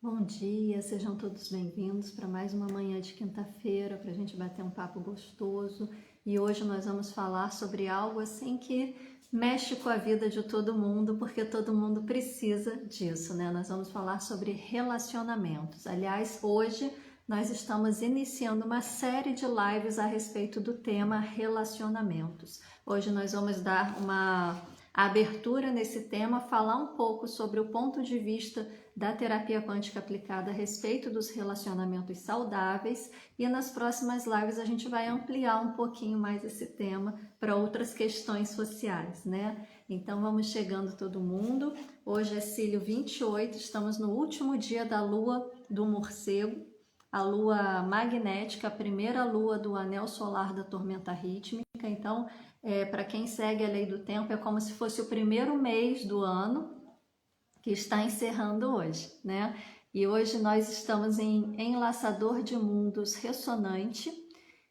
Bom dia, sejam todos bem-vindos para mais uma manhã de quinta-feira para a gente bater um papo gostoso. E hoje nós vamos falar sobre algo assim que mexe com a vida de todo mundo, porque todo mundo precisa disso, né? Nós vamos falar sobre relacionamentos. Aliás, hoje nós estamos iniciando uma série de lives a respeito do tema relacionamentos. Hoje nós vamos dar uma abertura nesse tema, falar um pouco sobre o ponto de vista da terapia quântica aplicada a respeito dos relacionamentos saudáveis, e nas próximas lives a gente vai ampliar um pouquinho mais esse tema para outras questões sociais, né? Então vamos chegando todo mundo. Hoje é Cílio 28, estamos no último dia da lua do morcego, a lua magnética, a primeira lua do anel solar da tormenta rítmica. Então, para quem segue a lei do tempo, é como se fosse o primeiro mês do ano que está encerrando hoje, né? E hoje nós estamos em Enlaçador de Mundos Ressonante.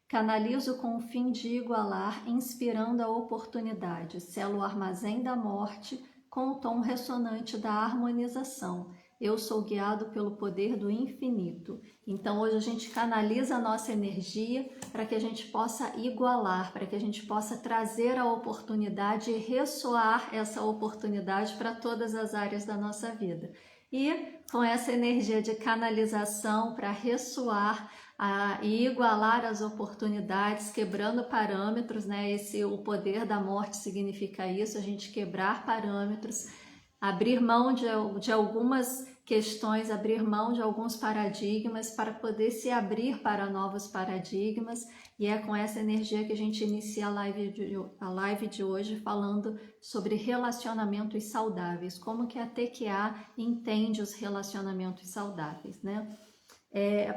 Canalizo com o fim de igualar, inspirando a oportunidade. Selo o armazém da morte com o tom ressonante da harmonização. Eu sou guiado pelo poder do infinito. Então hoje a gente canaliza a nossa energia para que a gente possa igualar, para que a gente possa trazer a oportunidade e ressoar essa oportunidade para todas as áreas da nossa vida. E com essa energia de canalização para ressoar e igualar as oportunidades, quebrando parâmetros, né? O poder da morte significa isso, a gente quebrar parâmetros, abrir mão de algumas questões, abrir mão de alguns paradigmas para poder se abrir para novos paradigmas. E é com essa energia que a gente inicia a live de hoje falando sobre relacionamentos saudáveis, como que a TQA entende os relacionamentos saudáveis, né?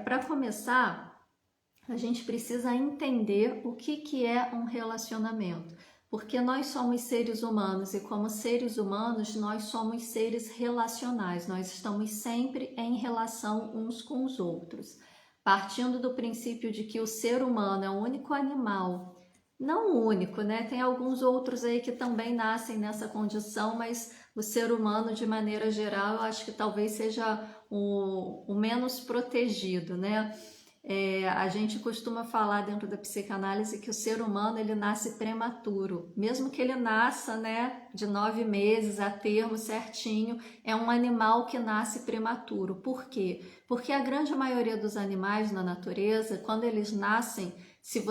Para começar, a gente precisa entender o que é um relacionamento, porque nós somos seres humanos e como seres humanos nós somos seres relacionais, nós estamos sempre em relação uns com os outros, partindo do princípio de que o ser humano é o único animal, não o único, né? Tem alguns outros aí que também nascem nessa condição, mas o ser humano de maneira geral eu acho que talvez seja o menos protegido, né? A gente costuma falar dentro da psicanálise que o ser humano ele nasce prematuro, mesmo que ele nasça, né, de 9 meses a termo certinho, é um animal que nasce prematuro. Por quê? Porque a grande maioria dos animais na natureza, quando eles nascem, se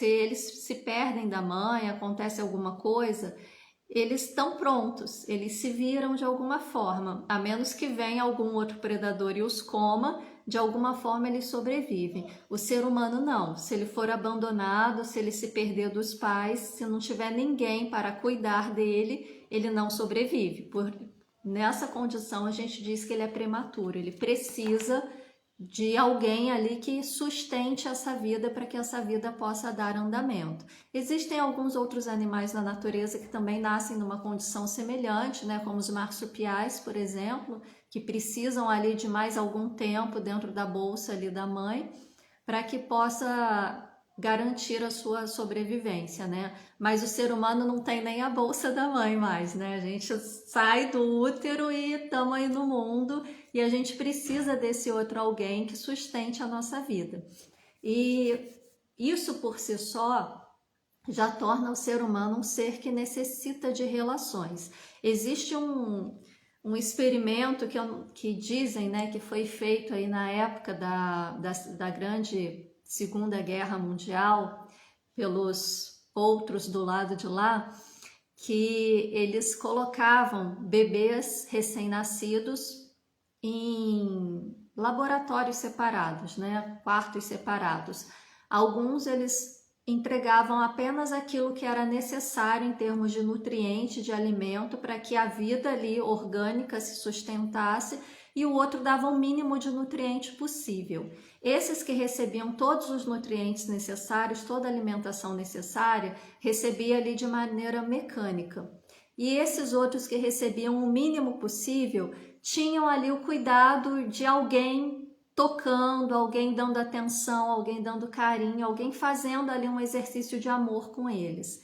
eles se perdem da mãe, acontece alguma coisa, eles estão prontos, eles se viram de alguma forma, a menos que venha algum outro predador e os coma, de alguma forma eles sobrevivem. O ser humano não, se ele for abandonado, se ele se perder dos pais, se não tiver ninguém para cuidar dele, ele não sobrevive. Nessa condição a gente diz que ele é prematuro, ele precisa de alguém ali que sustente essa vida para que essa vida possa dar andamento. Existem alguns outros animais na natureza que também nascem numa condição semelhante, né, como os marsupiais, por exemplo, que precisam ali de mais algum tempo dentro da bolsa ali da mãe para que possa garantir a sua sobrevivência, né? Mas o ser humano não tem nem a bolsa da mãe mais, né? A gente sai do útero e estamos aí no mundo e a gente precisa desse outro alguém que sustente a nossa vida. E isso por si só já torna o ser humano um ser que necessita de relações. Existe um experimento que dizem, né, que foi feito aí na época da grande Segunda Guerra Mundial pelos outros do lado de lá, que eles colocavam bebês recém-nascidos em laboratórios separados, né, quartos separados. Alguns eles entregavam apenas aquilo que era necessário em termos de nutriente, de alimento, para que a vida ali orgânica se sustentasse, e o outro dava o mínimo de nutriente possível. Esses que recebiam todos os nutrientes necessários, toda a alimentação necessária, recebia ali de maneira mecânica. E esses outros que recebiam o mínimo possível, tinham ali o cuidado de alguém tocando, alguém dando atenção, alguém dando carinho, alguém fazendo ali um exercício de amor com eles.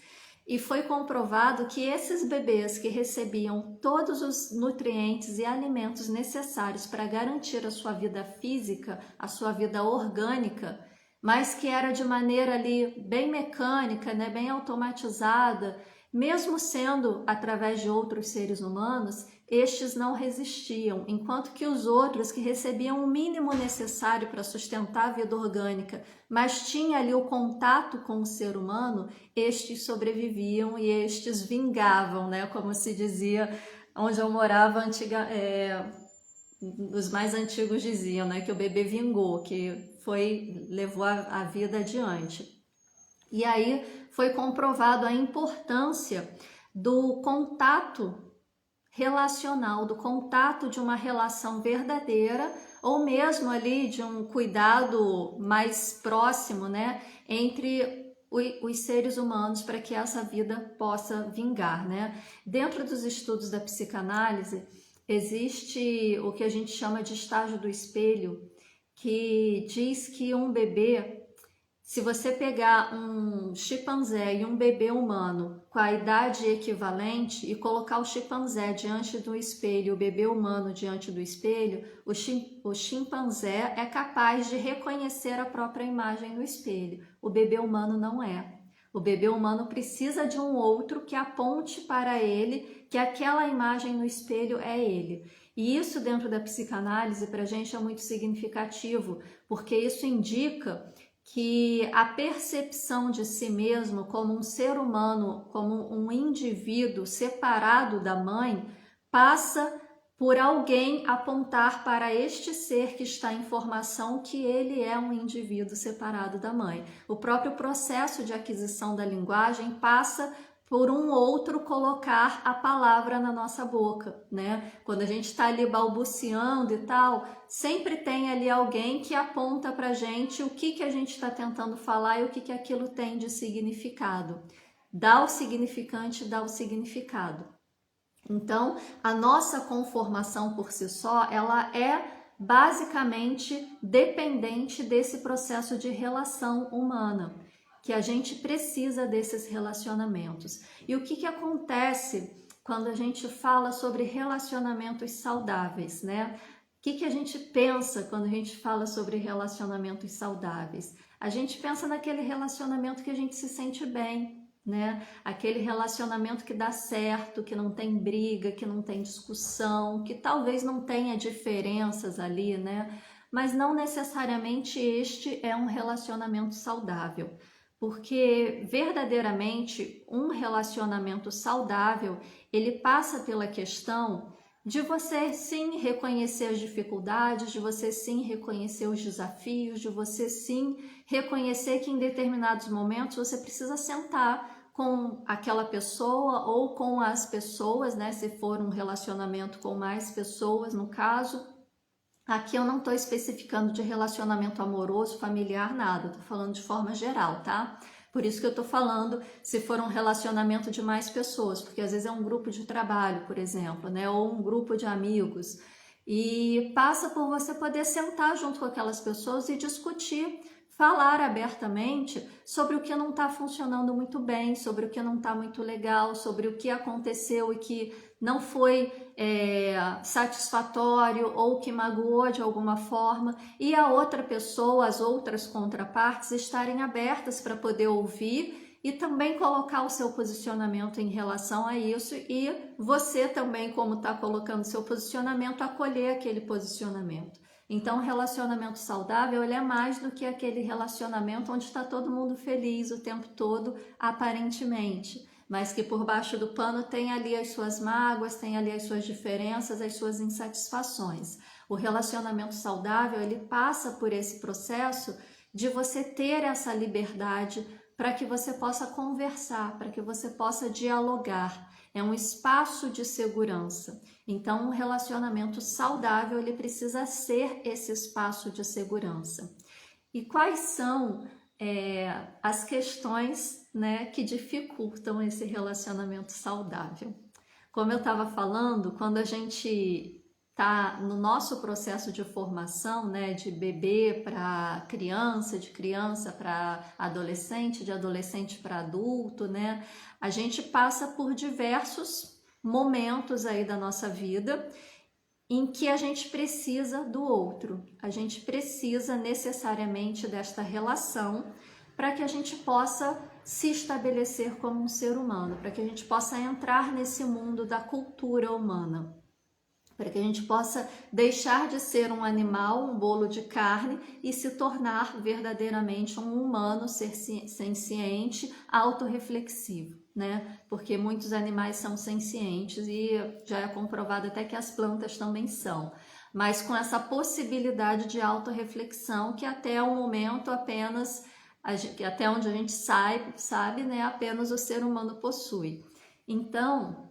E foi comprovado que esses bebês que recebiam todos os nutrientes e alimentos necessários para garantir a sua vida física, a sua vida orgânica, mas que era de maneira ali bem mecânica, né, bem automatizada, mesmo sendo através de outros seres humanos, estes não resistiam, enquanto que os outros que recebiam o mínimo necessário para sustentar a vida orgânica, mas tinha ali o contato com o ser humano, estes sobreviviam e estes vingavam, né? Como se dizia onde eu morava os mais antigos diziam, né? Que o bebê vingou, que levou a vida adiante. E aí foi comprovado a importância do contato relacional, do contato de uma relação verdadeira ou mesmo ali de um cuidado mais próximo, né, entre os seres humanos para que essa vida possa vingar, né? Dentro dos estudos da psicanálise existe o que a gente chama de estágio do espelho, que diz que um bebê, se você pegar um chimpanzé e um bebê humano com a idade equivalente e colocar o chimpanzé diante do espelho e o bebê humano diante do espelho, o chimpanzé é capaz de reconhecer a própria imagem no espelho. O bebê humano não é. O bebê humano precisa de um outro que aponte para ele que aquela imagem no espelho é ele. E isso dentro da psicanálise para a gente é muito significativo, porque isso indica que a percepção de si mesmo como um ser humano, como um indivíduo separado da mãe, passa por alguém apontar para este ser que está em formação que ele é um indivíduo separado da mãe. O próprio processo de aquisição da linguagem passa por um outro colocar a palavra na nossa boca, né? Quando a gente está ali balbuciando e tal, sempre tem ali alguém que aponta pra gente o que a gente está tentando falar e o que aquilo tem de significado. Dá o significante, dá o significado. Então, a nossa conformação por si só, ela é basicamente dependente desse processo de relação humana, que a gente precisa desses relacionamentos. E o que acontece quando a gente fala sobre relacionamentos saudáveis, né? O que a gente pensa quando a gente fala sobre relacionamentos saudáveis? A gente pensa naquele relacionamento que a gente se sente bem, né? Aquele relacionamento que dá certo, que não tem briga, que não tem discussão, que talvez não tenha diferenças ali, né? Mas não necessariamente este é um relacionamento saudável. Porque verdadeiramente um relacionamento saudável, ele passa pela questão de você sim reconhecer as dificuldades, de você sim reconhecer os desafios, de você sim reconhecer que em determinados momentos você precisa sentar com aquela pessoa ou com as pessoas, né? Se for um relacionamento com mais pessoas, no caso. Aqui eu não estou especificando de relacionamento amoroso, familiar, nada. Estou falando de forma geral, tá? Por isso que eu estou falando se for um relacionamento de mais pessoas, porque às vezes é um grupo de trabalho, por exemplo, né? Ou um grupo de amigos. E passa por você poder sentar junto com aquelas pessoas e discutir, falar abertamente sobre o que não está funcionando muito bem, sobre o que não está muito legal, sobre o que aconteceu e que não foi satisfatório ou que magoou de alguma forma, e a outra pessoa, as outras contrapartes estarem abertas para poder ouvir e também colocar o seu posicionamento em relação a isso, e você também, como está colocando seu posicionamento, acolher aquele posicionamento. Então, o relacionamento saudável, ele é mais do que aquele relacionamento onde está todo mundo feliz o tempo todo, aparentemente, mas que por baixo do pano tem ali as suas mágoas, tem ali as suas diferenças, as suas insatisfações. O relacionamento saudável, ele passa por esse processo de você ter essa liberdade para que você possa conversar, para que você possa dialogar. É um espaço de segurança. Então, um relacionamento saudável, ele precisa ser esse espaço de segurança. E quais são as questões, né, que dificultam esse relacionamento saudável? Como eu estava falando, quando a gente está no nosso processo de formação, né, de bebê para criança, de criança para adolescente, de adolescente para adulto, né, a gente passa por diversos momentos aí da nossa vida em que a gente precisa do outro, a gente precisa necessariamente desta relação para que a gente possa se estabelecer como um ser humano, para que a gente possa entrar nesse mundo da cultura humana, para que a gente possa deixar de ser um animal, um bolo de carne e se tornar verdadeiramente um humano, ser senciente, autorreflexivo, né? Porque muitos animais são sencientes e já é comprovado até que as plantas também são, mas com essa possibilidade de autorreflexão que até o momento apenas, até onde a gente sabe, né, apenas o ser humano possui. Então,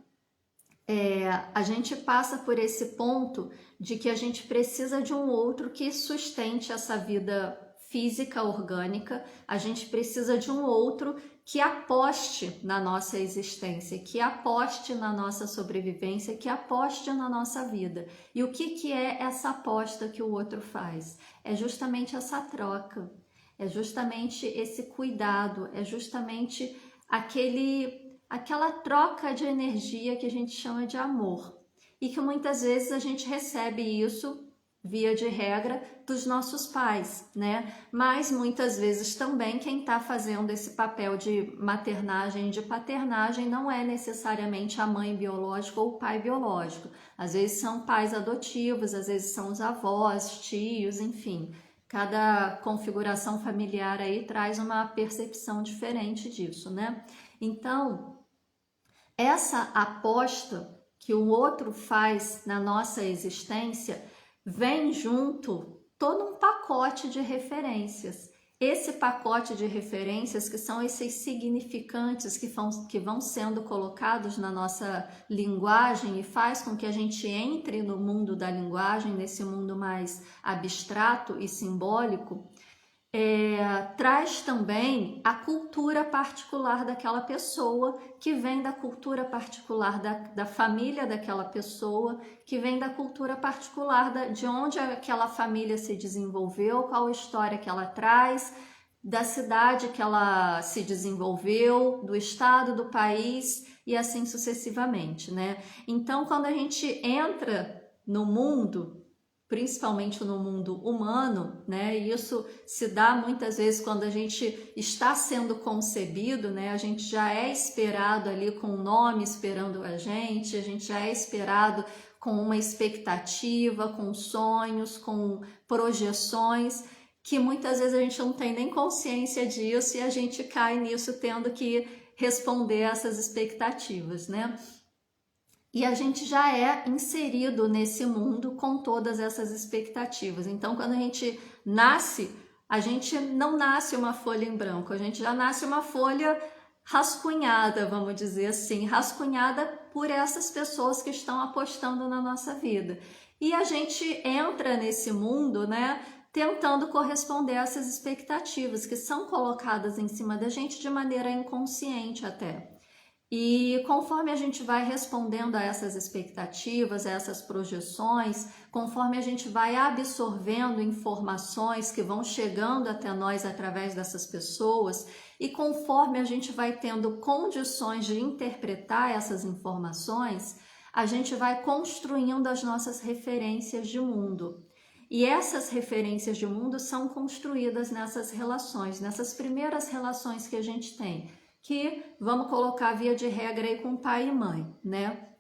a gente passa por esse ponto de que a gente precisa de um outro que sustente essa vida física, orgânica, a gente precisa de um outro que aposte na nossa existência, que aposte na nossa sobrevivência, que aposte na nossa vida. E o que é essa aposta que o outro faz? É justamente essa troca, é justamente esse cuidado, é justamente aquela troca de energia que a gente chama de amor e que muitas vezes a gente recebe isso, via de regra, dos nossos pais, né? Mas muitas vezes também quem está fazendo esse papel de maternagem e de paternagem não é necessariamente a mãe biológica ou o pai biológico. Às vezes são pais adotivos, às vezes são os avós, tios, enfim. Cada configuração familiar aí traz uma percepção diferente disso, né? Então, essa aposta que o outro faz na nossa existência vem junto todo um pacote de referências. Esse pacote de referências, que são esses significantes que vão sendo colocados na nossa linguagem e faz com que a gente entre no mundo da linguagem, nesse mundo mais abstrato e simbólico, traz também a cultura particular daquela pessoa, que vem da cultura particular da família daquela pessoa, que vem da cultura particular de onde aquela família se desenvolveu, qual a história que ela traz, da cidade que ela se desenvolveu, do estado, do país e assim sucessivamente, né? Então, quando a gente entra no mundo, principalmente no mundo humano, né? E isso se dá muitas vezes quando a gente está sendo concebido, né? A gente já é esperado ali com um nome esperando a gente já é esperado com uma expectativa, com sonhos, com projeções, que muitas vezes a gente não tem nem consciência disso e a gente cai nisso tendo que responder essas expectativas, né? E a gente já é inserido nesse mundo com todas essas expectativas. Então, quando a gente nasce, a gente não nasce uma folha em branco, a gente já nasce uma folha rascunhada, vamos dizer assim, rascunhada por essas pessoas que estão apostando na nossa vida. E a gente entra nesse mundo, né, tentando corresponder a essas expectativas que são colocadas em cima da gente de maneira inconsciente até. E conforme a gente vai respondendo a essas expectativas, a essas projeções, conforme a gente vai absorvendo informações que vão chegando até nós através dessas pessoas, e conforme a gente vai tendo condições de interpretar essas informações, a gente vai construindo as nossas referências de mundo. E essas referências de mundo são construídas nessas relações, nessas primeiras relações que a gente tem, que vamos colocar via de regra aí com pai e mãe, né?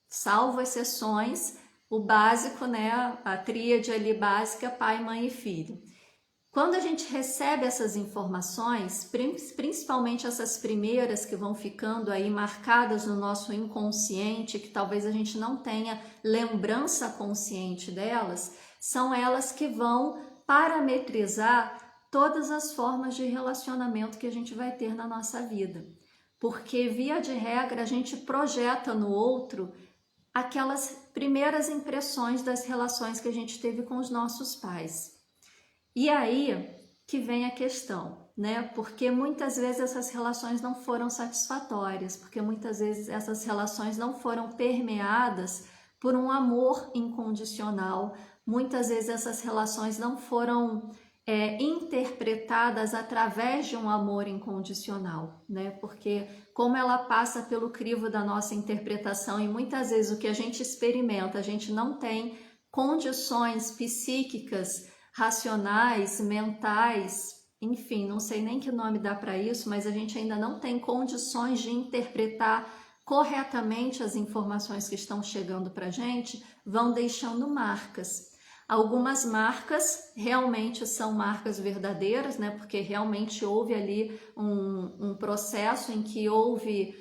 Salvo exceções, o básico, né? A tríade ali básica, pai, mãe e filho. Quando a gente recebe essas informações, principalmente essas primeiras que vão ficando aí marcadas no nosso inconsciente, que talvez a gente não tenha lembrança consciente delas, são elas que vão parametrizar todas as formas de relacionamento que a gente vai ter na nossa vida. Porque, via de regra, a gente projeta no outro aquelas primeiras impressões das relações que a gente teve com os nossos pais. E aí que vem a questão, né? Porque muitas vezes essas relações não foram satisfatórias, porque muitas vezes essas relações não foram permeadas por um amor incondicional. Muitas vezes essas relações não foram interpretadas através de um amor incondicional, né? Porque como ela passa pelo crivo da nossa interpretação e muitas vezes o que a gente experimenta, a gente não tem condições psíquicas, racionais, mentais, enfim, não sei nem que nome dá para isso, mas a gente ainda não tem condições de interpretar corretamente as informações que estão chegando para a gente, vão deixando marcas. Algumas marcas realmente são marcas verdadeiras, né? Porque realmente houve ali um processo em que houve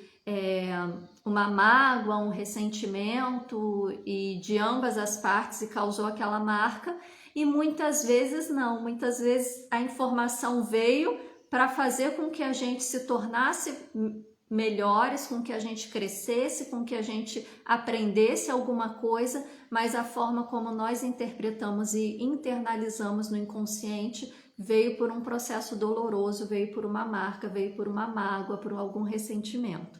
uma mágoa, um ressentimento e de ambas as partes e causou aquela marca. E muitas vezes não, muitas vezes a informação veio para fazer com que a gente se tornasse melhores, com que a gente crescesse, com que a gente aprendesse alguma coisa, mas a forma como nós interpretamos e internalizamos no inconsciente veio por um processo doloroso, veio por uma marca, veio por uma mágoa, por algum ressentimento.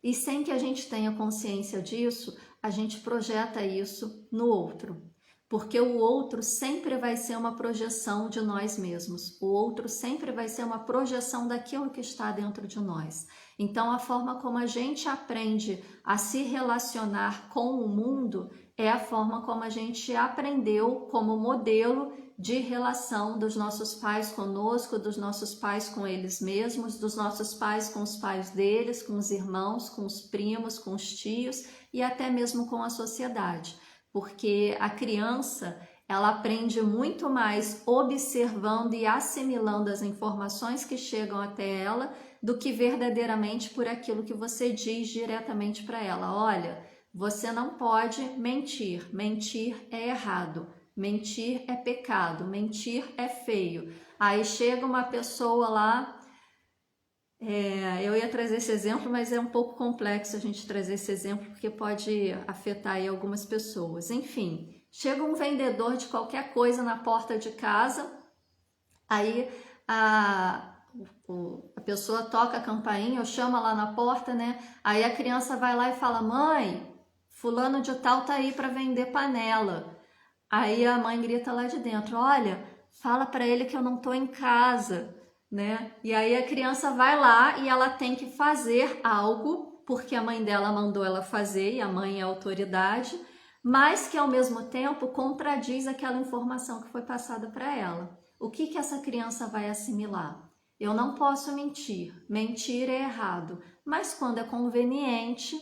E sem que a gente tenha consciência disso, a gente projeta isso no outro. Porque o outro sempre vai ser uma projeção de nós mesmos. O outro sempre vai ser uma projeção daquilo que está dentro de nós. Então, a forma como a gente aprende a se relacionar com o mundo é a forma como a gente aprendeu como modelo de relação dos nossos pais conosco, dos nossos pais com eles mesmos, dos nossos pais com os pais deles, com os irmãos, com os primos, com os tios e até mesmo com a sociedade. Porque a criança, ela aprende muito mais observando e assimilando as informações que chegam até ela do que verdadeiramente por aquilo que você diz diretamente para ela. Olha, você não pode mentir, mentir é errado, mentir é pecado, mentir é feio. Aí chega uma pessoa lá, eu ia trazer esse exemplo, mas é um pouco complexo a gente trazer esse exemplo, porque pode afetar aí algumas pessoas. Enfim, chega um vendedor de qualquer coisa na porta de casa, aí a pessoa toca a campainha ou chama lá na porta, né? Aí a criança vai lá e fala: mãe, fulano de tal tá aí para vender panela. Aí a mãe grita lá de dentro: olha, fala para ele que eu não tô em casa, né? E aí a criança vai lá e ela tem que fazer algo porque a mãe dela mandou ela fazer e a mãe é a autoridade, mas que ao mesmo tempo contradiz aquela informação que foi passada para ela. O que que essa criança vai assimilar? Eu não posso mentir, mentir é errado, mas quando é conveniente,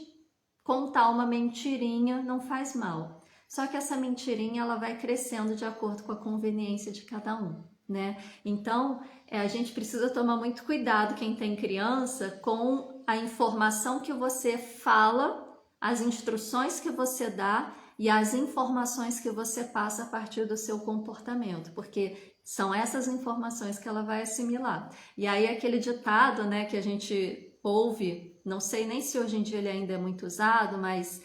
contar uma mentirinha não faz mal. Só que essa mentirinha ela vai crescendo de acordo com a conveniência de cada um, né? Então, a gente precisa tomar muito cuidado, quem tem criança, com a informação que você fala, as instruções que você dá e as informações que você passa a partir do seu comportamento, porque são essas informações que ela vai assimilar. E aí aquele ditado, né, que a gente ouve, não sei nem se hoje em dia ele ainda é muito usado, mas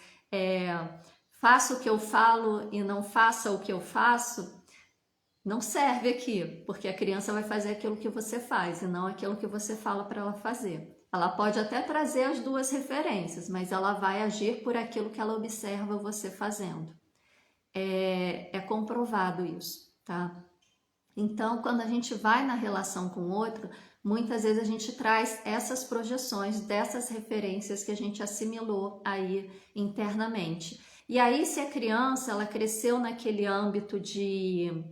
faça o que eu falo e não faça o que eu faço, não serve aqui, porque a criança vai fazer aquilo que você faz e não aquilo que você fala para ela fazer. Ela pode até trazer as duas referências, mas ela vai agir por aquilo que ela observa você fazendo. É comprovado isso, tá? Então, quando a gente vai na relação com o outro, muitas vezes a gente traz essas projeções dessas referências que a gente assimilou aí internamente. E aí, se a criança ela cresceu naquele âmbito de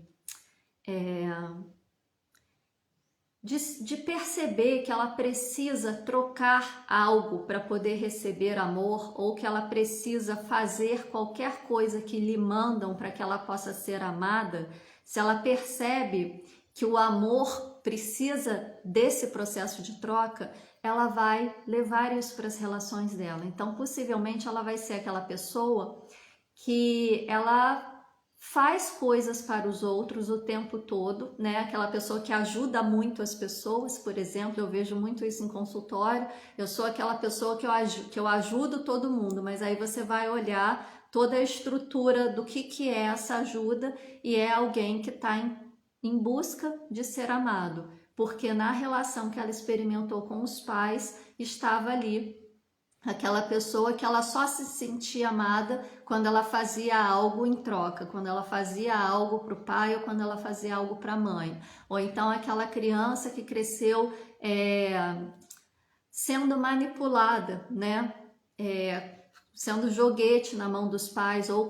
perceber que ela precisa trocar algo para poder receber amor, ou que ela precisa fazer qualquer coisa que lhe mandam para que ela possa ser amada, se ela percebe que o amor precisa desse processo de troca, ela vai levar isso para as relações dela. Então, possivelmente, ela vai ser aquela pessoa que ela faz coisas para os outros o tempo todo, né? Aquela pessoa que ajuda muito as pessoas, por exemplo, eu vejo muito isso em consultório. Eu sou aquela pessoa que eu ajudo todo mundo, mas aí você vai olhar toda a estrutura do que é essa ajuda e é alguém que está em busca de ser amado, porque na relação que ela experimentou com os pais estava ali aquela pessoa que ela só se sentia amada quando ela fazia algo em troca, quando ela fazia algo para o pai ou quando ela fazia algo para a mãe. Ou então aquela criança que cresceu sendo manipulada, né? Sendo joguete na mão dos pais, ou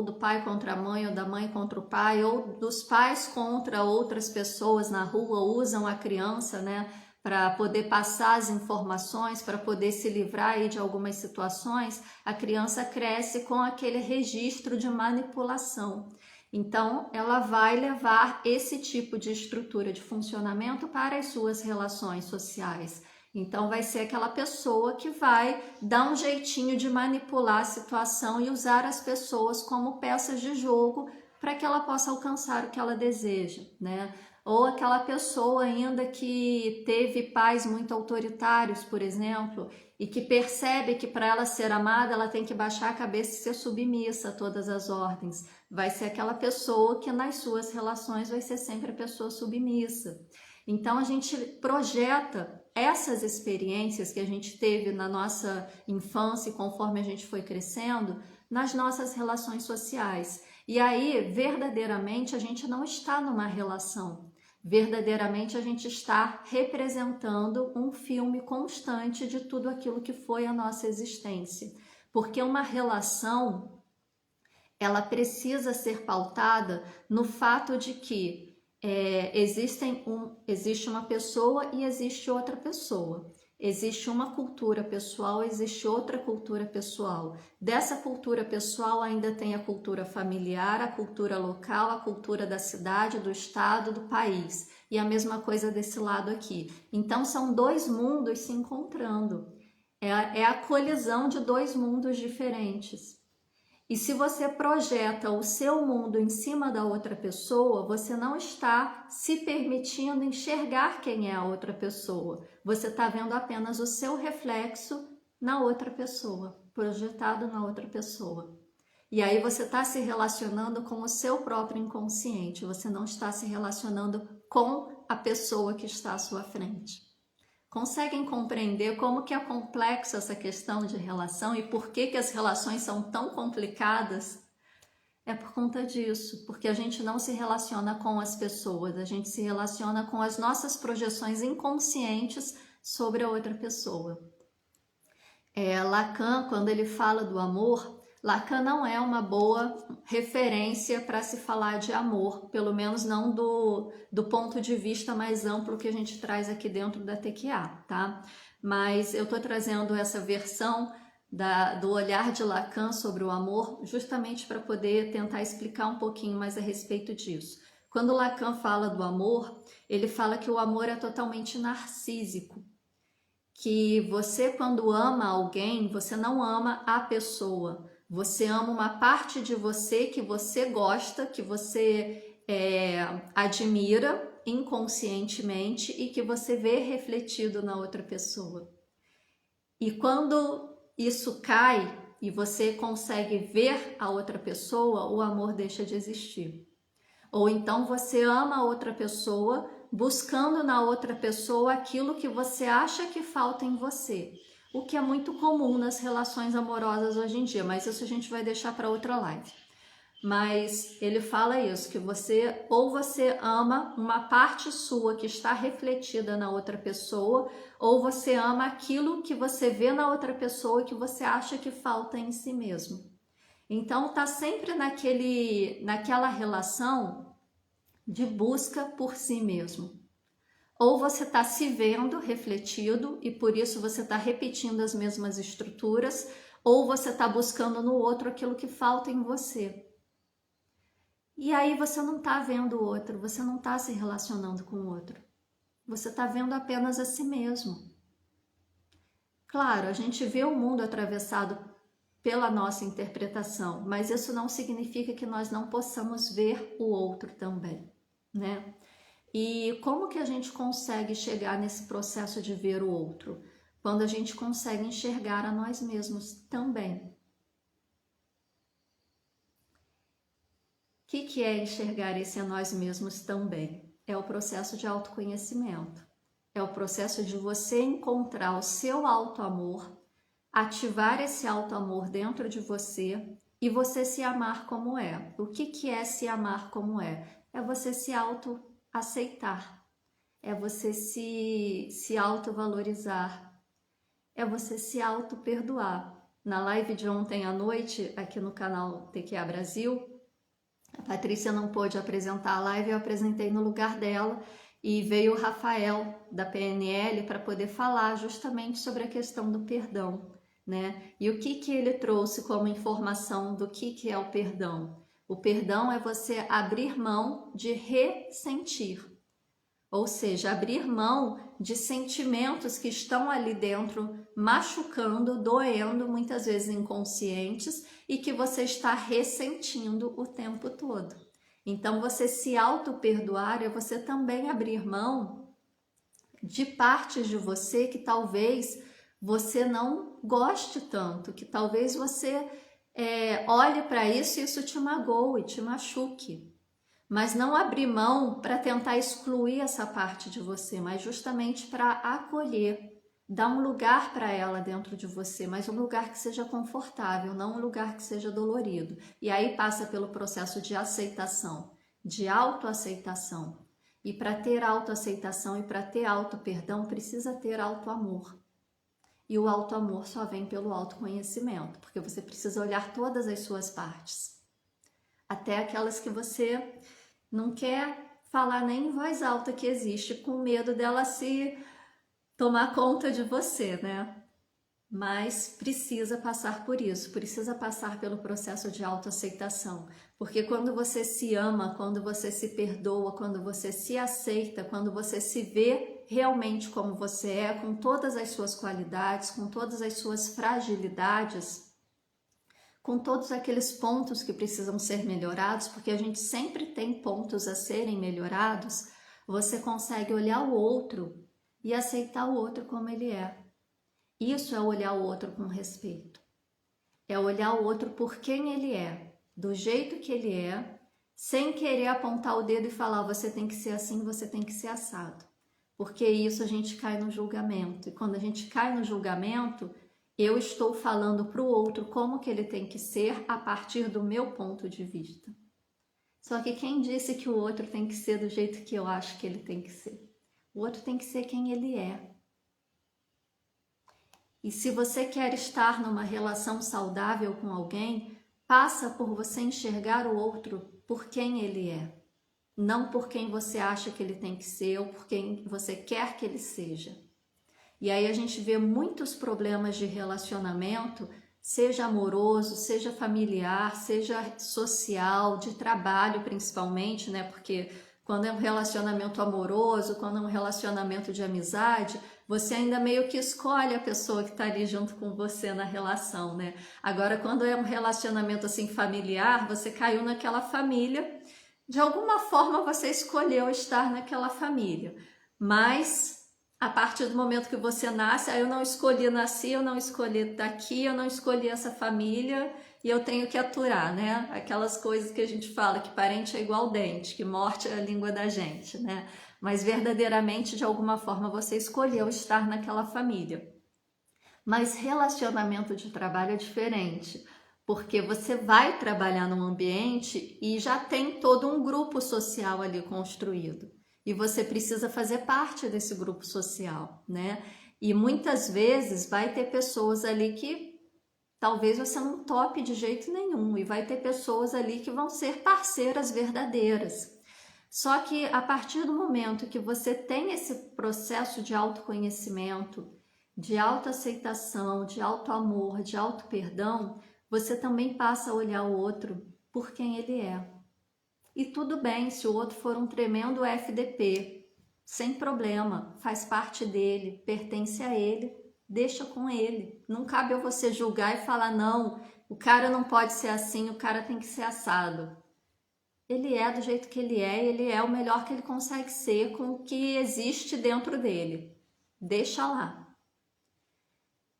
do pai contra a mãe, ou da mãe contra o pai, ou dos pais contra outras pessoas na rua, usam a criança, né, para poder passar as informações, para poder se livrar aí de algumas situações. A criança cresce com aquele registro de manipulação. Então, ela vai levar esse tipo de estrutura de funcionamento para as suas relações sociais. Então, vai ser aquela pessoa que vai dar um jeitinho de manipular a situação e usar as pessoas como peças de jogo para que ela possa alcançar o que ela deseja, né? Ou aquela pessoa ainda que teve pais muito autoritários, por exemplo, e que percebe que para ela ser amada, ela tem que baixar a cabeça e ser submissa a todas as ordens. Vai ser aquela pessoa que nas suas relações vai ser sempre a pessoa submissa. Então, a gente projeta essas experiências que a gente teve na nossa infância e conforme a gente foi crescendo, nas nossas relações sociais. E aí, verdadeiramente, a gente não está numa relação. Verdadeiramente, a gente está representando um filme constante de tudo aquilo que foi a nossa existência. Porque uma relação, ela precisa ser pautada no fato de que existe uma pessoa e existe outra pessoa. Existe uma cultura pessoal, existe outra cultura pessoal. Dessa cultura pessoal ainda tem a cultura familiar, a cultura local, a cultura da cidade, do estado, do país. E a mesma coisa desse lado aqui. Então são dois mundos se encontrando. É a colisão de dois mundos diferentes. E se você projeta o seu mundo em cima da outra pessoa, você não está se permitindo enxergar quem é a outra pessoa. Você está vendo apenas o seu reflexo na outra pessoa, projetado na outra pessoa. E aí você está se relacionando com o seu próprio inconsciente, você não está se relacionando com a pessoa que está à sua frente. Conseguem compreender como que é complexa essa questão de relação e por que as relações são tão complicadas? É por conta disso, porque a gente não se relaciona com as pessoas, a gente se relaciona com as nossas projeções inconscientes sobre a outra pessoa. Lacan, quando ele fala do amor, Lacan não é uma boa referência para se falar de amor, pelo menos não do ponto de vista mais amplo que a gente traz aqui dentro da TQA, tá? Mas eu estou trazendo essa versão do olhar de Lacan sobre o amor justamente para poder tentar explicar um pouquinho mais a respeito disso. Quando Lacan fala do amor, ele fala que o amor é totalmente narcísico, que você, quando ama alguém, você não ama a pessoa, você ama uma parte de você que você gosta, que você admira inconscientemente e que você vê refletido na outra pessoa. E quando isso cai e você consegue ver a outra pessoa, o amor deixa de existir. Ou então você ama a outra pessoa, buscando na outra pessoa aquilo que você acha que falta em você. O que é muito comum nas relações amorosas hoje em dia, mas isso a gente vai deixar para outra live. Mas ele fala isso, que você ama uma parte sua que está refletida na outra pessoa, ou você ama aquilo que você vê na outra pessoa e que você acha que falta em si mesmo. Então tá sempre naquela relação de busca por si mesmo. Ou você está se vendo refletido e por isso você está repetindo as mesmas estruturas, ou você está buscando no outro aquilo que falta em você. E aí você não está vendo o outro, você não está se relacionando com o outro. Você está vendo apenas a si mesmo. Claro, a gente vê o mundo atravessado pela nossa interpretação, mas isso não significa que nós não possamos ver o outro também, né? E como que a gente consegue chegar nesse processo de ver o outro? Quando a gente consegue enxergar a nós mesmos também. O que é enxergar esse a nós mesmos também? É o processo de autoconhecimento. É o processo de você encontrar o seu autoamor ativar esse auto-amor dentro de você e você se amar como é. O que é se amar como é? É você se auto-aceitar, é você se auto-valorizar, é você se auto-perdoar. Na live de ontem à noite, aqui no canal TQA Brasil, a Patrícia não pôde apresentar a live, eu apresentei no lugar dela e veio o Rafael da PNL para poder falar justamente sobre a questão do perdão, né? E o que ele trouxe como informação do que é o perdão? O perdão é você abrir mão de ressentir, ou seja, abrir mão de sentimentos que estão ali dentro, machucando, doendo, muitas vezes inconscientes, e que você está ressentindo o tempo todo. Então, você se auto-perdoar é você também abrir mão de partes de você que talvez você não goste tanto, que talvez você olhe para isso e isso te magoe, te machuque. Mas não abrir mão para tentar excluir essa parte de você, mas justamente para acolher, dar um lugar para ela dentro de você, mas um lugar que seja confortável, não um lugar que seja dolorido. E aí passa pelo processo de aceitação, de autoaceitação. E para ter autoaceitação e para ter auto-perdão, precisa ter auto-amor. E o auto-amor só vem pelo autoconhecimento, porque você precisa olhar todas as suas partes, até aquelas que você não quer falar nem em voz alta que existe, com medo dela se tomar conta de você, né? Mas precisa passar por isso, precisa passar pelo processo de autoaceitação. Porque quando você se ama, quando você se perdoa, quando você se aceita, quando você se vê realmente como você é, com todas as suas qualidades, com todas as suas fragilidades, com todos aqueles pontos que precisam ser melhorados, porque a gente sempre tem pontos a serem melhorados, você consegue olhar o outro e aceitar o outro como ele é. Isso é olhar o outro com respeito. É olhar o outro por quem ele é, do jeito que ele é, sem querer apontar o dedo e falar você tem que ser assim, você tem que ser assado. Porque isso a gente cai no julgamento. E quando a gente cai no julgamento, eu estou falando para o outro como que ele tem que ser a partir do meu ponto de vista. Só que quem disse que o outro tem que ser do jeito que eu acho que ele tem que ser? O outro tem que ser quem ele é. E se você quer estar numa relação saudável com alguém, passa por você enxergar o outro por quem ele é. Não por quem você acha que ele tem que ser ou por quem você quer que ele seja. E aí a gente vê muitos problemas de relacionamento, seja amoroso, seja familiar, seja social, de trabalho principalmente, né? Porque quando é um relacionamento amoroso, quando é um relacionamento de amizade, você ainda meio que escolhe a pessoa que está ali junto com você na relação, né? Agora, quando é um relacionamento assim familiar, você caiu naquela família, de alguma forma você escolheu estar naquela família, mas a partir do momento que você nasce, eu não escolhi nascer, eu não escolhi estar aqui, eu não escolhi essa família e eu tenho que aturar, né? Aquelas coisas que a gente fala que parente é igual dente, que morte é a língua da gente, né? Mas verdadeiramente, de alguma forma, você escolheu estar naquela família. Mas relacionamento de trabalho é diferente, porque você vai trabalhar num ambiente e já tem todo um grupo social ali construído. E você precisa fazer parte desse grupo social, né? E muitas vezes vai ter pessoas ali que talvez você não tope de jeito nenhum, e vai ter pessoas ali que vão ser parceiras verdadeiras. Só que a partir do momento que você tem esse processo de autoconhecimento, de autoaceitação, de autoamor, de autoperdão, você também passa a olhar o outro por quem ele é. E tudo bem se o outro for um tremendo FDP, sem problema, faz parte dele, pertence a ele, deixa com ele. Não cabe a você julgar e falar, não, o cara não pode ser assim, o cara tem que ser assado. Ele é do jeito que ele é o melhor que ele consegue ser com o que existe dentro dele. Deixa lá.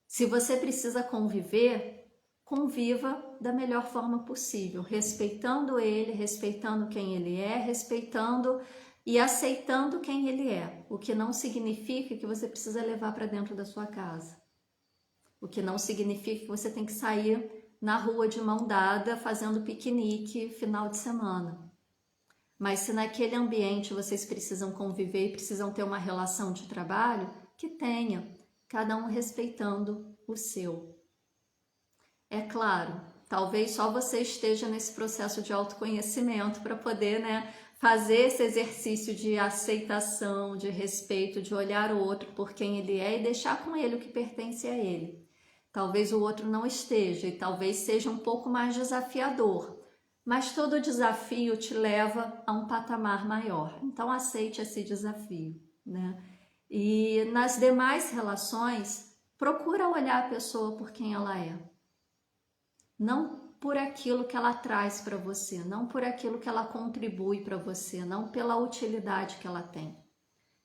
Se você precisa conviver, conviva da melhor forma possível, respeitando ele, respeitando quem ele é, respeitando e aceitando quem ele é, o que não significa que você precisa levar para dentro da sua casa. O que não significa que você tem que sair na rua de mão dada fazendo piquenique final de semana. Mas se naquele ambiente vocês precisam conviver e precisam ter uma relação de trabalho, que tenha, cada um respeitando o seu. É claro, talvez só você esteja nesse processo de autoconhecimento para poder, fazer esse exercício de aceitação, de respeito, de olhar o outro por quem ele é e deixar com ele o que pertence a ele. Talvez o outro não esteja e talvez seja um pouco mais desafiador, mas todo desafio te leva a um patamar maior. Então aceite esse desafio, E nas demais relações, procura olhar a pessoa por quem ela é. Não por aquilo que ela traz para você, não por aquilo que ela contribui para você, não pela utilidade que ela tem,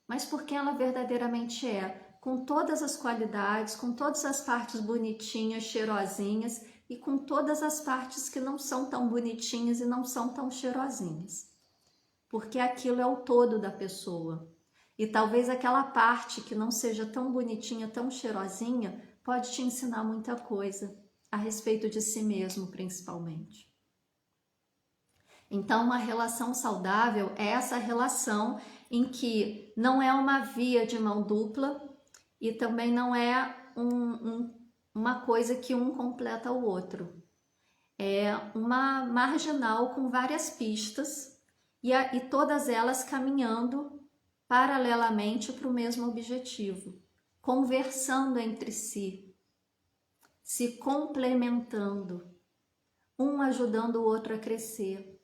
mas por quem ela verdadeiramente é, com todas as qualidades, com todas as partes bonitinhas, cheirosinhas e com todas as partes que não são tão bonitinhas e não são tão cheirosinhas. Porque aquilo é o todo da pessoa. E talvez aquela parte que não seja tão bonitinha, tão cheirosinha, pode te ensinar muita coisa a respeito de si mesmo, principalmente. Então, uma relação saudável é essa relação em que não é uma via de mão dupla e também não é uma coisa que um completa o outro. É uma marginal com várias pistas e todas elas caminhando paralelamente para o mesmo objetivo, conversando entre si, se complementando, um ajudando o outro a crescer.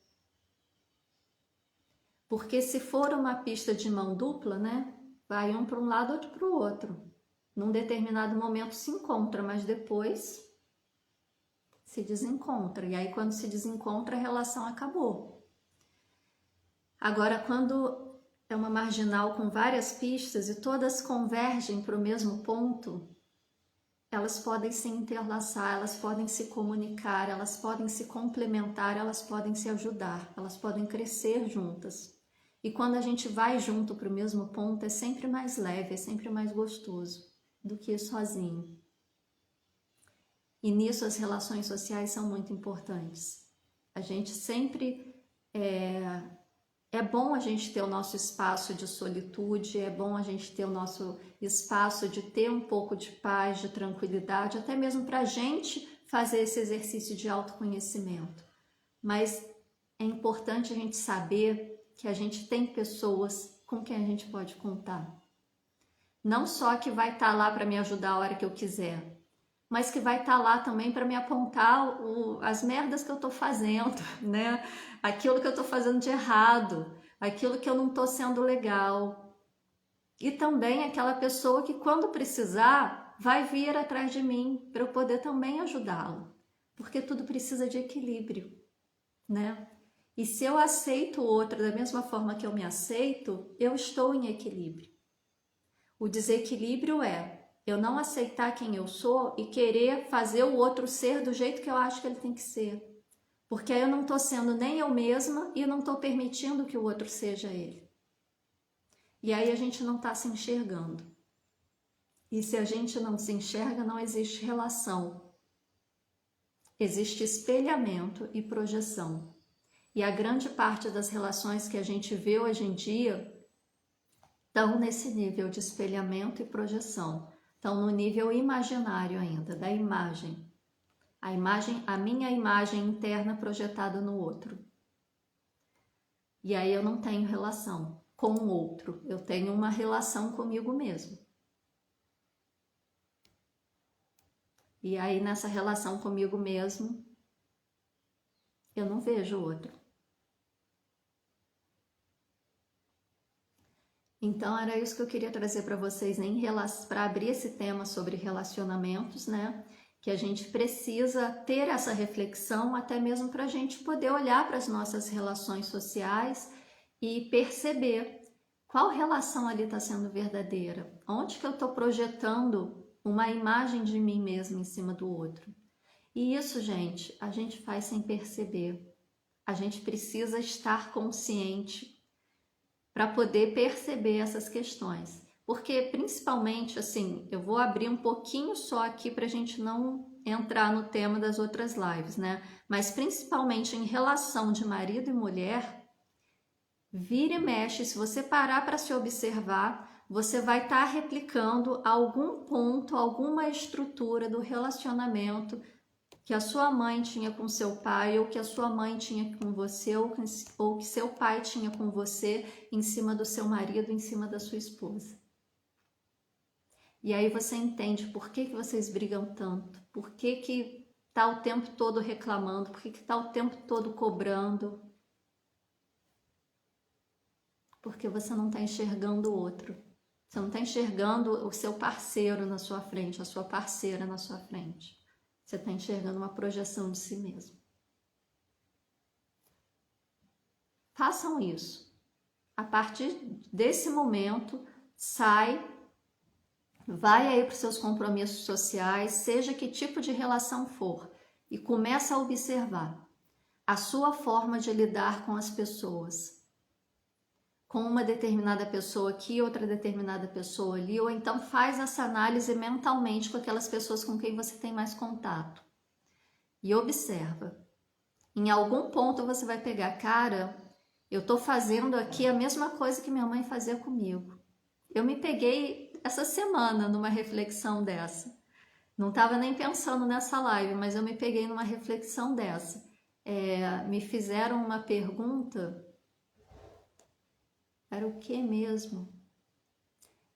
Porque se for uma pista de mão dupla, vai um para um lado, outro para o outro. Num determinado momento se encontra, mas depois se desencontra. E aí quando se desencontra, a relação acabou. Agora, quando é uma marginal com várias pistas e todas convergem para o mesmo ponto, elas podem se interlaçar, elas podem se comunicar, elas podem se complementar, elas podem se ajudar, elas podem crescer juntas. E quando a gente vai junto para o mesmo ponto, é sempre mais leve, é sempre mais gostoso do que ir sozinho. E nisso as relações sociais são muito importantes. A gente sempre é bom a gente ter o nosso espaço de solitude, é bom a gente ter o nosso espaço de ter um pouco de paz, de tranquilidade, até mesmo para a gente fazer esse exercício de autoconhecimento. Mas é importante a gente saber que a gente tem pessoas com quem a gente pode contar. Não só que vai estar lá para me ajudar a hora que eu quiser, mas que vai estar lá também para me apontar as merdas que eu estou fazendo, Aquilo que eu estou fazendo de errado, aquilo que eu não estou sendo legal. E também aquela pessoa que quando precisar vai vir atrás de mim para eu poder também ajudá-la. Porque tudo precisa de equilíbrio, E se eu aceito o outro da mesma forma que eu me aceito, eu estou em equilíbrio. O desequilíbrio é eu não aceitar quem eu sou e querer fazer o outro ser do jeito que eu acho que ele tem que ser. Porque aí eu não estou sendo nem eu mesma e não estou permitindo que o outro seja ele. E aí a gente não está se enxergando. E se a gente não se enxerga, não existe relação. Existe espelhamento e projeção. E a grande parte das relações que a gente vê hoje em dia estão nesse nível de espelhamento e projeção. Estão no nível imaginário ainda, da imagem. A minha imagem interna projetada no outro. E aí eu não tenho relação com o outro, eu tenho uma relação comigo mesmo. E aí nessa relação comigo mesmo, eu não vejo o outro. Então era isso que eu queria trazer para vocês para abrir esse tema sobre relacionamentos, Que a gente precisa ter essa reflexão até mesmo para a gente poder olhar para as nossas relações sociais e perceber qual relação ali está sendo verdadeira, onde que eu estou projetando uma imagem de mim mesma em cima do outro. E isso, gente, a gente faz sem perceber. A gente precisa estar consciente para poder perceber essas questões. Porque principalmente, assim, eu vou abrir um pouquinho só aqui para a gente não entrar no tema das outras lives, né? Mas principalmente em relação de marido e mulher, vira e mexe, se você parar para se observar, você vai estar replicando algum ponto, alguma estrutura do relacionamento que a sua mãe tinha com seu pai, ou que a sua mãe tinha com você, ou que seu pai tinha com você, em cima do seu marido, em cima da sua esposa. E aí você entende por que vocês brigam tanto, por que tá o tempo todo reclamando, por que tá o tempo todo cobrando. Porque você não está enxergando o outro. Você não está enxergando o seu parceiro na sua frente, a sua parceira na sua frente. Você está enxergando uma projeção de si mesmo. Façam isso. A partir desse momento, vai aí para os seus compromissos sociais, seja que tipo de relação for, e começa a observar a sua forma de lidar com as pessoas. Com uma determinada pessoa aqui, outra determinada pessoa ali, ou então faz essa análise mentalmente com aquelas pessoas com quem você tem mais contato. E observa. Em algum ponto você vai pegar, cara, eu tô fazendo aqui a mesma coisa que minha mãe fazia comigo. Eu me peguei essa semana numa reflexão dessa. Não estava nem pensando nessa live, mas eu me peguei numa reflexão dessa. Me fizeram uma pergunta. Era o que mesmo?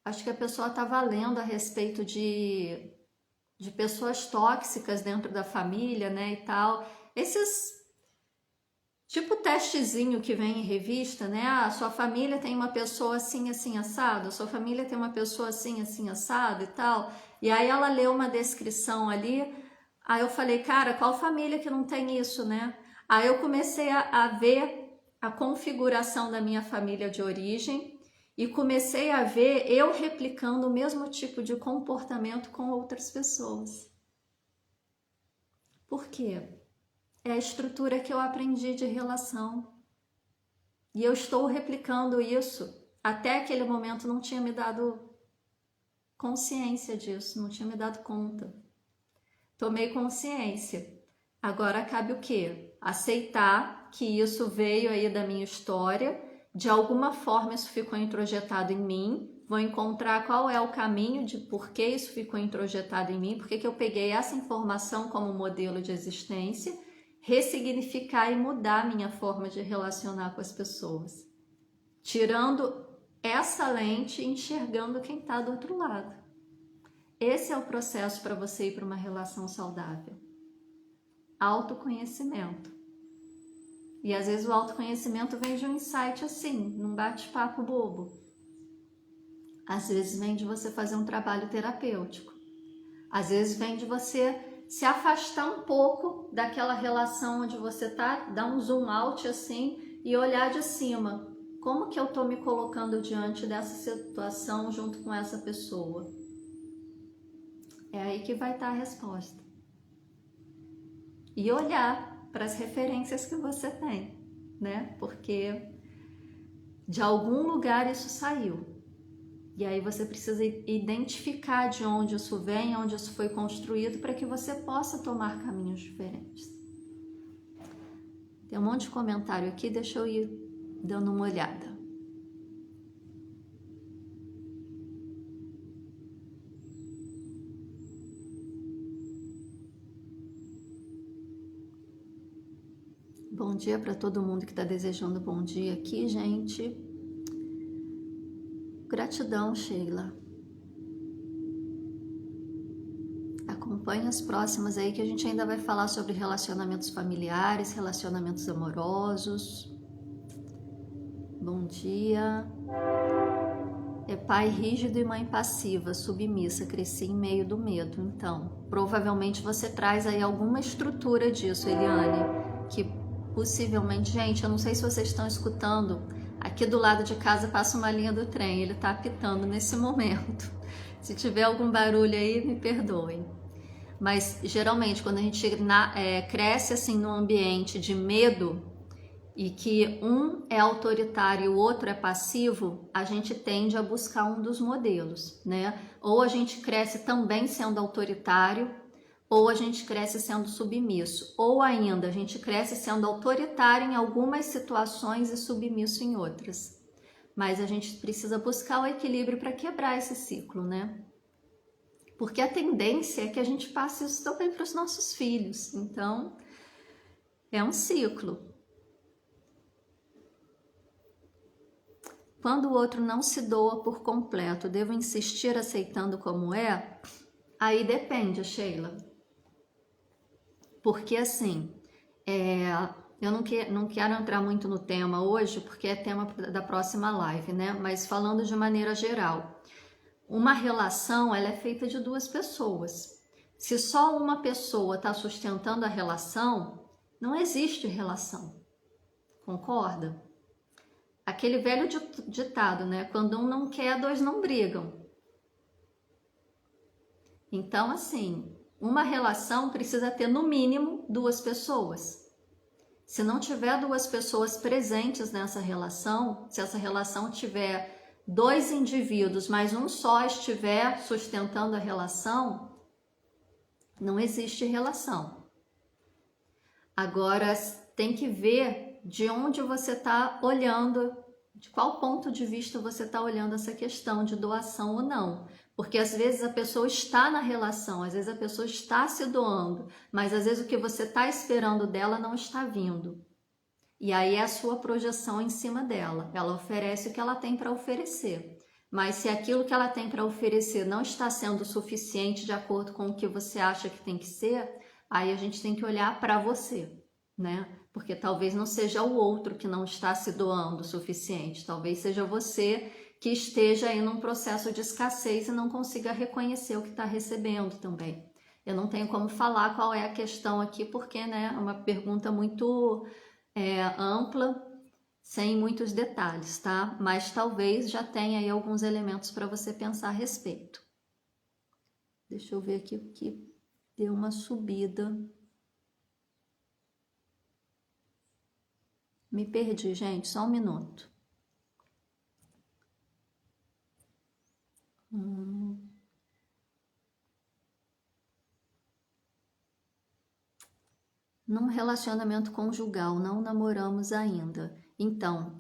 Acho que a pessoa estava lendo a respeito de pessoas tóxicas dentro da família, né, e tal. Esses, tipo testezinho que vem em revista, né? Ah, sua família tem uma pessoa assim, assim, assado. Sua família tem uma pessoa assim, assim, assado e tal. E aí ela leu uma descrição ali. Aí eu falei, cara, qual família que não tem isso, né? Aí eu comecei a ver a configuração da minha família de origem e comecei a ver eu replicando o mesmo tipo de comportamento com outras pessoas. Por quê? É a estrutura que eu aprendi de relação. E eu estou replicando isso. Até aquele momento não tinha me dado consciência disso, não tinha me dado conta. Tomei consciência. Agora cabe o quê? Aceitar que isso veio aí da minha história, de alguma forma isso ficou introjetado em mim, vou encontrar qual é o caminho de por que isso ficou introjetado em mim, por que eu peguei essa informação como modelo de existência, ressignificar e mudar a minha forma de relacionar com as pessoas, tirando essa lente e enxergando quem está do outro lado. Esse é o processo para você ir para uma relação saudável. Autoconhecimento. E às vezes o autoconhecimento vem de um insight assim, num bate-papo bobo. Às vezes vem de você fazer um trabalho terapêutico. Às vezes vem de você se afastar um pouco daquela relação onde você tá, dar um zoom out assim e olhar de cima. Como que eu tô me colocando diante dessa situação junto com essa pessoa? É aí que vai estar a resposta. E olhar para as referências que você tem, né? Porque de algum lugar isso saiu. E aí você precisa identificar de onde isso vem, onde isso foi construído, para que você possa tomar caminhos diferentes. Tem um monte de comentário aqui, deixa eu ir dando uma olhada. Bom dia para todo mundo que está desejando bom dia aqui, gente. Gratidão, Sheila. Acompanhe as próximas aí que a gente ainda vai falar sobre relacionamentos familiares, relacionamentos amorosos. Bom dia. É pai rígido e mãe passiva, submissa, cresci em meio do medo. Então, provavelmente você traz aí alguma estrutura disso, Eliane, que possivelmente, gente, eu não sei se vocês estão escutando, aqui do lado de casa passa uma linha do trem, ele tá apitando nesse momento. Se tiver algum barulho aí, me perdoem. Mas, geralmente, quando a gente cresce assim num ambiente de medo, e que um é autoritário e o outro é passivo, a gente tende a buscar um dos modelos, né? Ou a gente cresce também sendo autoritário, ou a gente cresce sendo submisso, ou ainda a gente cresce sendo autoritário em algumas situações e submisso em outras. Mas a gente precisa buscar o equilíbrio para quebrar esse ciclo, né? Porque a tendência é que a gente passe isso também para os nossos filhos. Então, é um ciclo. Quando o outro não se doa por completo, devo insistir aceitando como é? Aí depende, Sheila. Porque assim, eu não quero entrar muito no tema hoje, porque é tema da próxima live, né? Mas falando de maneira geral, uma relação ela é feita de duas pessoas. Se só uma pessoa está sustentando a relação, não existe relação. Concorda? Aquele velho ditado, né? Quando um não quer, dois não brigam. Então, assim, uma relação precisa ter no mínimo duas pessoas. Se não tiver duas pessoas presentes nessa relação, se essa relação tiver dois indivíduos, mas um só estiver sustentando a relação, não existe relação. Agora, tem que ver de onde você está olhando, de qual ponto de vista você está olhando essa questão de doação ou não. Porque às vezes a pessoa está na relação, às vezes a pessoa está se doando, mas às vezes o que você está esperando dela não está vindo. E aí é a sua projeção em cima dela. Ela oferece o que ela tem para oferecer. Mas se aquilo que ela tem para oferecer não está sendo suficiente de acordo com o que você acha que tem que ser, aí a gente tem que olhar para você, né? Porque talvez não seja o outro que não está se doando o suficiente, talvez seja você que esteja aí num processo de escassez e não consiga reconhecer o que está recebendo também. Eu não tenho como falar qual é a questão aqui, porque, né, é uma pergunta muito ampla, sem muitos detalhes, tá? Mas talvez já tenha aí alguns elementos para você pensar a respeito. Deixa eu ver aqui o que deu uma subida. Me perdi, gente, só um minuto. Num relacionamento conjugal, não namoramos ainda. Então,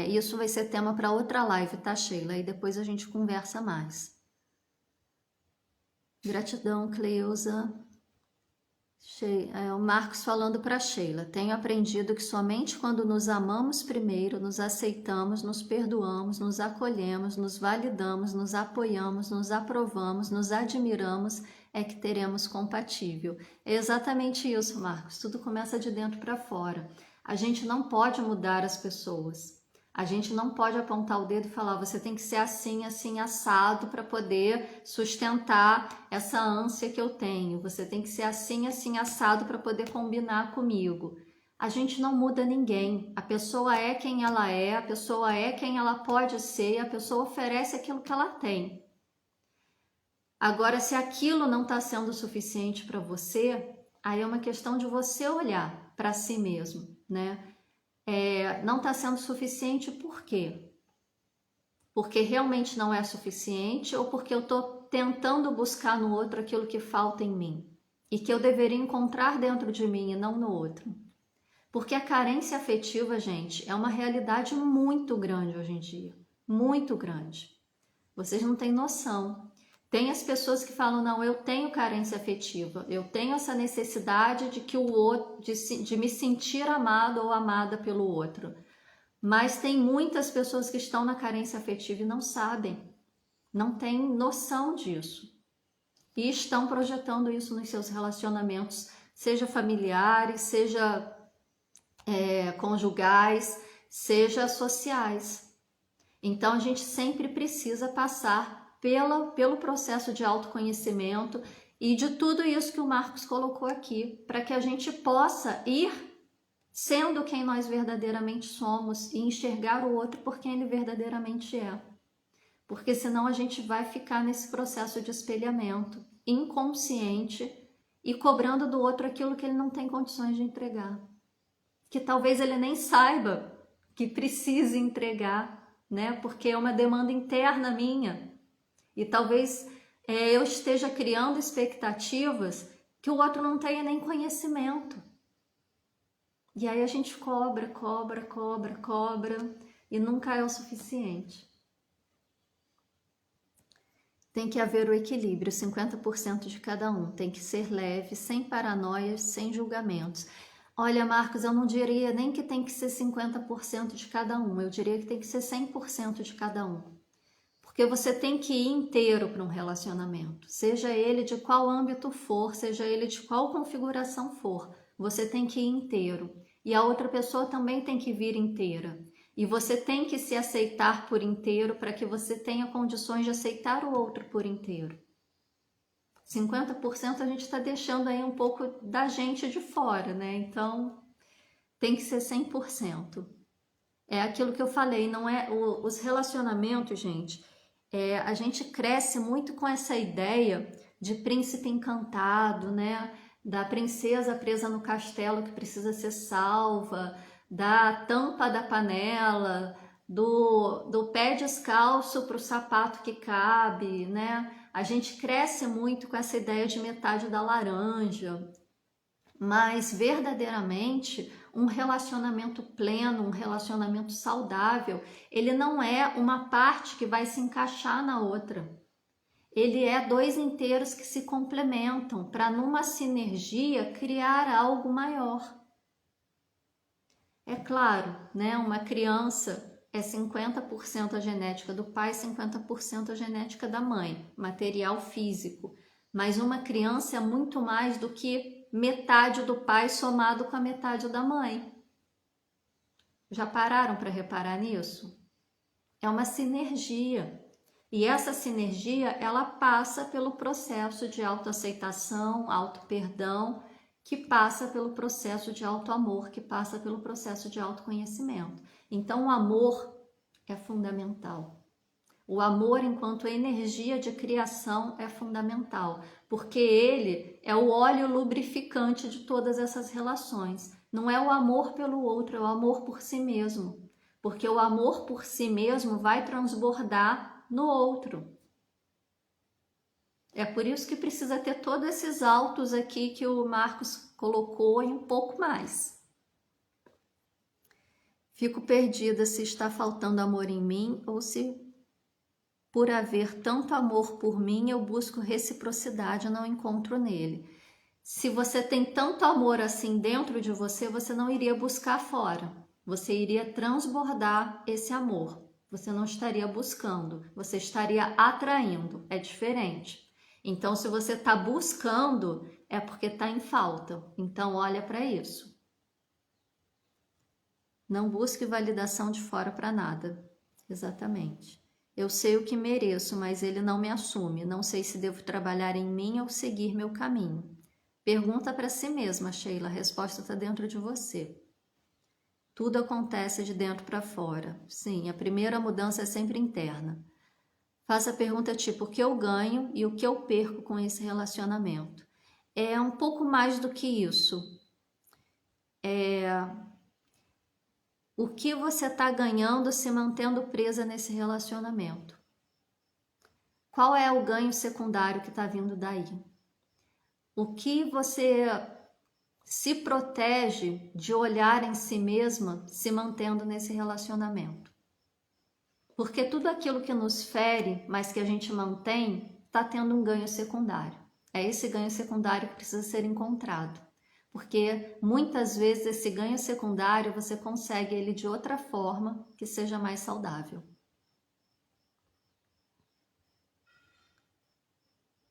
isso vai ser tema para outra live, tá, Sheila? E depois a gente conversa mais. Gratidão, Cleusa. O Marcos falando para Sheila. Tenho aprendido que somente quando nos amamos primeiro, nos aceitamos, nos perdoamos, nos acolhemos, nos validamos, nos apoiamos, nos aprovamos, nos admiramos, é que teremos compatível. É exatamente isso, Marcos. Tudo começa de dentro para fora. A gente não pode mudar as pessoas. A gente não pode apontar o dedo e falar, você tem que ser assim, assim, assado para poder sustentar essa ânsia que eu tenho. Você tem que ser assim, assim, assado para poder combinar comigo. A gente não muda ninguém. A pessoa é quem ela é, a pessoa é quem ela pode ser, e a pessoa oferece aquilo que ela tem. Agora, se aquilo não está sendo suficiente para você, aí é uma questão de você olhar para si mesmo, né? Não está sendo suficiente por quê? Porque realmente não é suficiente ou porque eu estou tentando buscar no outro aquilo que falta em mim e que eu deveria encontrar dentro de mim e não no outro? Porque a carência afetiva, gente, é uma realidade muito grande hoje em dia, muito grande. Vocês não têm noção. Tem as pessoas que falam, não, eu tenho carência afetiva, eu tenho essa necessidade de que o outro, de me sentir amado ou amada pelo outro. Mas tem muitas pessoas que estão na carência afetiva e não sabem, não têm noção disso. E estão projetando isso nos seus relacionamentos, seja familiares, seja conjugais, seja sociais. Então a gente sempre precisa passar pelo processo de autoconhecimento e de tudo isso que o Marcos colocou aqui, para que a gente possa ir sendo quem nós verdadeiramente somos e enxergar o outro por quem ele verdadeiramente é. Porque senão a gente vai ficar nesse processo de espelhamento inconsciente e cobrando do outro aquilo que ele não tem condições de entregar. que talvez ele nem saiba que precise entregar, né? Porque é uma demanda interna minha. E talvez eu esteja criando expectativas que o outro não tenha nem conhecimento. E aí a gente cobra, cobra, cobra, cobra e nunca é o suficiente. Tem que haver o equilíbrio, 50% de cada um. Tem que ser leve, sem paranoias, sem julgamentos. Olha, Marcos, eu não diria nem que tem que ser 50% de cada um. Eu diria que tem que ser 100% de cada um. Porque você tem que ir inteiro para um relacionamento. Seja ele de qual âmbito for, seja ele de qual configuração for. Você tem que ir inteiro. E a outra pessoa também tem que vir inteira. E você tem que se aceitar por inteiro para que você tenha condições de aceitar o outro por inteiro. 50% a gente está deixando aí um pouco da gente de fora, né? Então, tem que ser 100%. É aquilo que eu falei, não é... Os relacionamentos, gente, a gente cresce muito com essa ideia de príncipe encantado, né? Da princesa presa no castelo que precisa ser salva, da tampa da panela, do pé descalço para o sapato que cabe, né? A gente cresce muito com essa ideia de metade da laranja, mas verdadeiramente um relacionamento pleno, um relacionamento saudável, ele não é uma parte que vai se encaixar na outra. Ele é dois inteiros que se complementam para numa sinergia criar algo maior. É claro, né? Uma criança é 50% a genética do pai, 50% a genética da mãe, material físico. Mas uma criança é muito mais do que metade do pai somado com a metade da mãe. Já pararam para reparar nisso? É uma sinergia. E essa sinergia, ela passa pelo processo de autoaceitação, autoperdão, que passa pelo processo de autoamor, que passa pelo processo de autoconhecimento. Então, o amor é fundamental. O amor, enquanto energia de criação, é fundamental, porque ele é o óleo lubrificante de todas essas relações. Não é o amor pelo outro, é o amor por si mesmo. Porque o amor por si mesmo vai transbordar no outro. É por isso que precisa ter todos esses altos aqui que o Marcos colocou e um pouco mais. Fico perdida se está faltando amor em mim ou se, por haver tanto amor por mim, eu busco reciprocidade e não encontro nele. Se você tem tanto amor assim dentro de você, você não iria buscar fora. Você iria transbordar esse amor. Você não estaria buscando, você estaria atraindo. É diferente. Então, se você está buscando, é porque está em falta. Então, olha para isso. Não busque validação de fora para nada. Exatamente. Eu sei o que mereço, mas ele não me assume. Não sei se devo trabalhar em mim ou seguir meu caminho. Pergunta para si mesma, Sheila. A resposta está dentro de você. Tudo acontece de dentro para fora. Sim, a primeira mudança é sempre interna. Faça a pergunta tipo, o que eu ganho e o que eu perco com esse relacionamento? É um pouco mais do que isso. O que você está ganhando se mantendo presa nesse relacionamento? Qual é o ganho secundário que está vindo daí? O que você se protege de olhar em si mesma se mantendo nesse relacionamento? Porque tudo aquilo que nos fere, mas que a gente mantém, está tendo um ganho secundário. É esse ganho secundário que precisa ser encontrado. Porque muitas vezes esse ganho secundário você consegue ele de outra forma que seja mais saudável.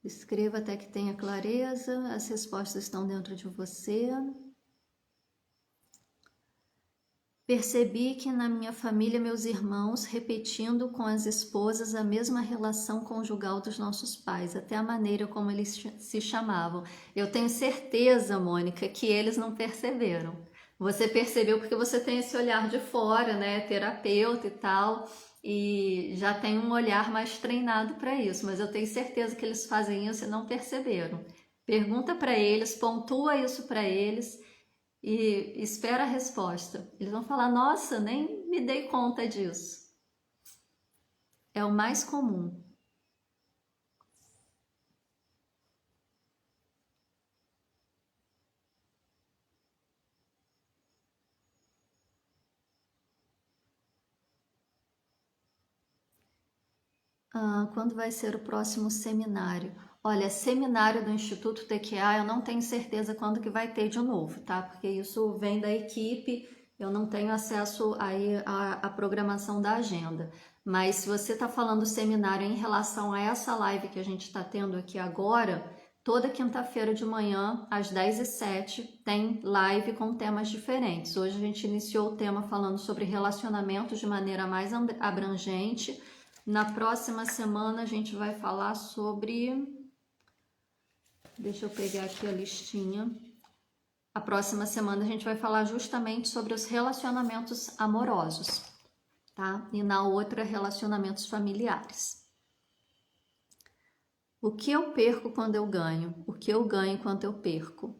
Escreva até que tenha clareza, as respostas estão dentro de você. Percebi que na minha família, meus irmãos, repetindo com as esposas a mesma relação conjugal dos nossos pais, até a maneira como eles se chamavam. Eu tenho certeza, Mônica, que eles não perceberam. Você percebeu porque você tem esse olhar de fora, né, terapeuta e tal, e já tem um olhar mais treinado para isso, mas eu tenho certeza que eles fazem isso e não perceberam. Pergunta para eles, pontua isso para eles, e espera a resposta. Eles vão falar, nossa, nem me dei conta disso. É o mais comum. Quando vai ser o próximo seminário? Olha, seminário do Instituto TQA, eu não tenho certeza quando que vai ter de novo, tá? Porque isso vem da equipe, eu não tenho acesso aí à programação da agenda. Mas se você está falando seminário em relação a essa live que a gente está tendo aqui agora, toda quinta-feira de manhã, às 10h07, tem live com temas diferentes. Hoje a gente iniciou o tema falando sobre relacionamentos de maneira mais abrangente. Na próxima semana a gente vai falar sobre... Deixa eu pegar aqui a listinha. A próxima semana a gente vai falar justamente sobre os relacionamentos amorosos, tá? E na outra, relacionamentos familiares. O que eu perco quando eu ganho? O que eu ganho quando eu perco?